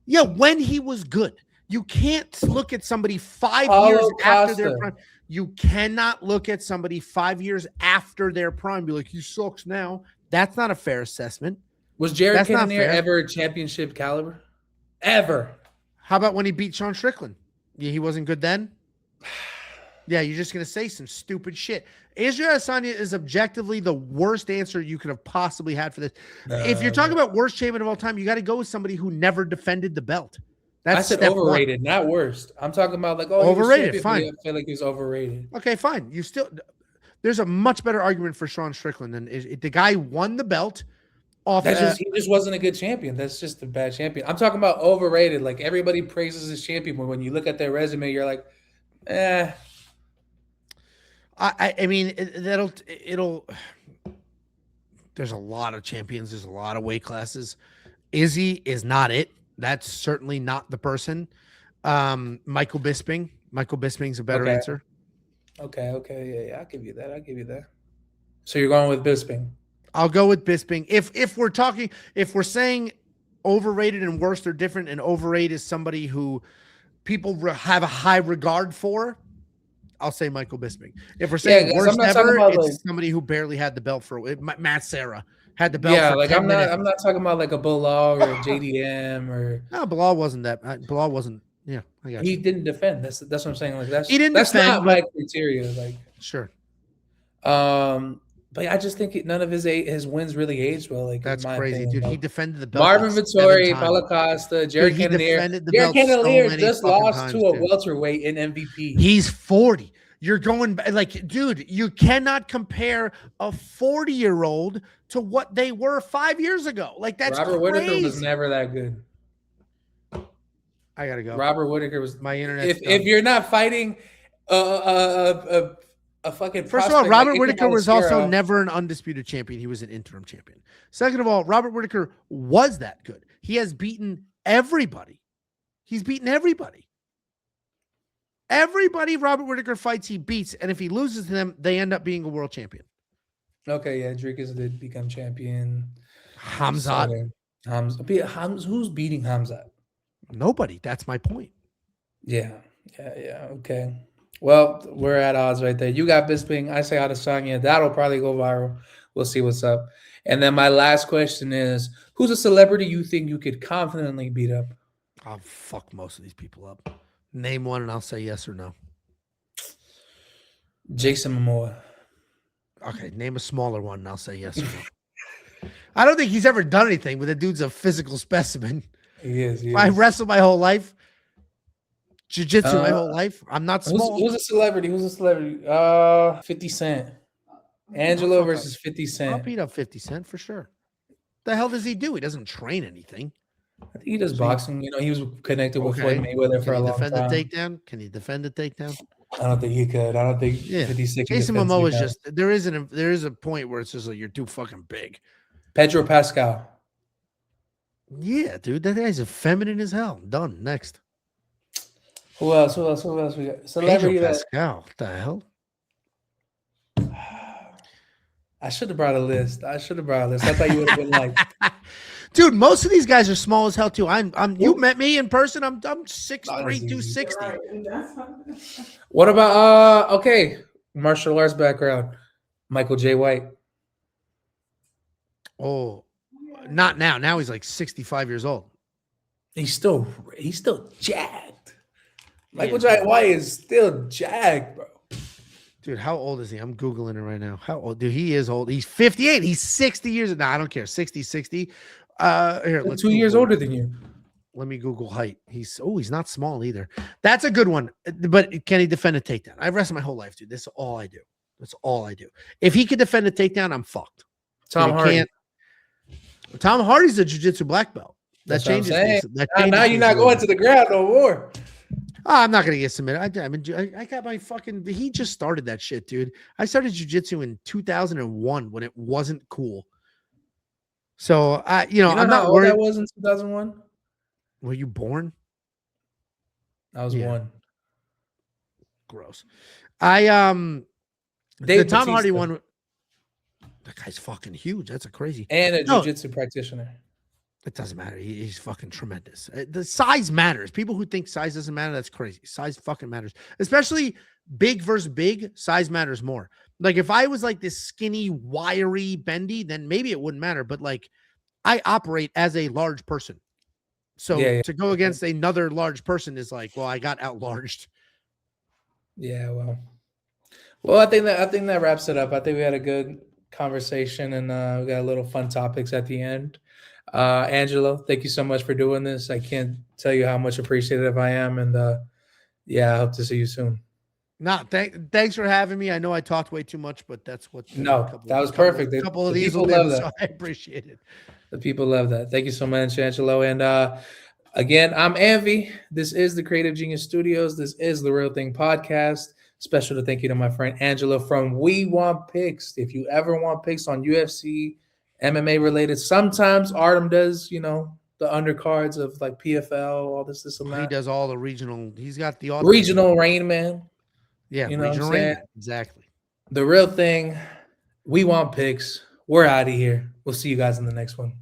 Yeah, when he was good. You can't look at somebody 5 Paulo years after their Costa. prime. You cannot look at somebody 5 years after their prime and be like, he sucks now. That's not a fair assessment. Was Jared That's not Cannonier fair. ever a championship caliber? Ever? How about when he beat Sean Strickland? Yeah, he wasn't good then? Yeah, you're just going to say some stupid shit. Israel Adesanya is objectively the worst answer you could have possibly had for this. If you're talking about worst champion of all time, you got to go with somebody who never defended the belt. That's I said step overrated, not worst. I'm talking about like, oh, Overrated, he was fine. I feel like he's overrated. Okay, fine. You still there's a much better argument for Sean Strickland than the guy won the belt off. He just wasn't a good champion. That's just a bad champion. I'm talking about overrated. Like everybody praises his champion, but when you look at their resume, you're like, eh. I mean, it'll. There's a lot of champions. There's a lot of weight classes. Izzy is not it. That's certainly not the person. Michael Bisping. Michael Bisping's a better answer. Okay. Yeah, I'll give you that. So you're going with Bisping. I'll go with Bisping. If we're saying overrated and worst are different, and overrated is somebody who people have a high regard for, I'll say Michael Bisping. If we're saying worst ever, it's somebody who barely had the belt for Matt Serra had the belt. Yeah, for like 10 I'm not talking about like a Bilal or a JDM or no, Bilal wasn't that. Bilal wasn't. Yeah, I got you. He didn't defend. That's what I'm saying. Like he didn't that's defend, not my criteria. Like sure. But I just think none of his wins really aged well. Like that's crazy, opinion. dude. Like, he defended the belt. Marvin Vettori, Paulo Costa, Jared Cannonier. Jared Cannonier just lost to a welterweight in MVP. He's 40. You're going like, dude, you cannot compare a 40-year-old to what they were 5 years ago. Like that's Robert crazy. Whittaker was never that good. I gotta go. Robert Whittaker was my internet. If you're not fighting a fucking first of all, Robert Whittaker was also never an undisputed champion. He was an interim champion. Second of all, Robert Whittaker was that good. He has beaten everybody. He's beaten everybody. Everybody Robert Whittaker fights, he beats, and if he loses to them, they end up being a world champion. Okay, yeah, Dricus did become champion. Hamzat. Who's beating Hamzat? Nobody. That's my point. Yeah. Okay. Well, we're at odds right there. You got Bisping. I say Adesanya. That'll probably go viral. We'll see what's up. And then my last question is, who's a celebrity you think you could confidently beat up? I'll fuck most of these people up. Name one and I'll say yes or no. Jason Momoa. Okay, name a smaller one and I'll say yes or no. I don't think he's ever done anything, but the dude's a physical specimen. He is. I wrestled my whole life. Jiu-jitsu my whole life. I'm not small. Who's a celebrity? 50 Cent. Angelo versus 50 Cent. I'll beat up 50 Cent for sure. The hell does he do? He doesn't train anything. I think he does boxing. You know, he was connected with Floyd Mayweather for a long time. Can he defend the takedown? I don't think he could. I don't think 56. Jason Momoa is just there is a point where it's just like you're too fucking big. Pedro Pascal. Yeah, dude, that guy's feminine as hell. Done. Next. Who else we got? Celebrity Pedro Pascal. What the hell? I should have brought a list. I thought you would have been like, dude, most of these guys are small as hell too. You met me in person. I'm 6'3", 260. What about martial arts background? Michael J. White. Oh, not now. Now he's like 65 years old. He's still jacked. Michael J. White is still jacked, bro. Dude, how old is he? I'm Googling it right now. How old? Dude, he is old. He's 58. He's 60 years. No, I don't care. 60. Here, let's 2 years older than you. Let me Google height. He's not small either. That's a good one. But can he defend a takedown? I've wrestled my whole life, dude. This is all I do. That's all I do. If he could defend a takedown, I'm fucked. Tom Hardy. Tom Hardy's a jiu-jitsu black belt. That changes things. Now you're not going to the ground no more. I'm not gonna get submitted. I got my fucking. He just started that shit, dude. I started jiu-jitsu in 2001 when it wasn't cool. So I'm not how old worried. I was in 2001? Were you born? I was one. Gross. Dave The Tom Bautista. Hardy one. That guy's fucking huge. That's a crazy. And a jiu-jitsu practitioner. It doesn't matter. He's fucking tremendous. The size matters. People who think size doesn't matter, that's crazy. Size fucking matters. Especially big versus big, size matters more. Like if I was like this skinny, wiry, bendy, then maybe it wouldn't matter. But like I operate as a large person. So to go against another large person is like, well, I got outlarged. Yeah, well, I think that wraps it up. I think we had a good conversation, and we got a little fun topics at the end. Angelo, thank you so much for doing this. I can't tell you how much appreciative I am, and I hope to see you soon. Thanks for having me. I know I talked way too much, but that's what. That was perfect. A couple of these people love that. So I appreciate it. The people love that. Thank you so much, Angelo. And again, I'm AnVe. This is the Creative Genius Studios. This is the Real Thing Podcast. Special thank you to my friend Angelo from We Want Picks. If you ever want picks on UFC, MMA related, sometimes Artem does, the undercards of like PFL, all this and that. He does all the regional. He's got the regional Rain Man. Yeah, regional Rain Man. Exactly. The Real Thing. We Want Picks. We're out of here. We'll see you guys in the next one.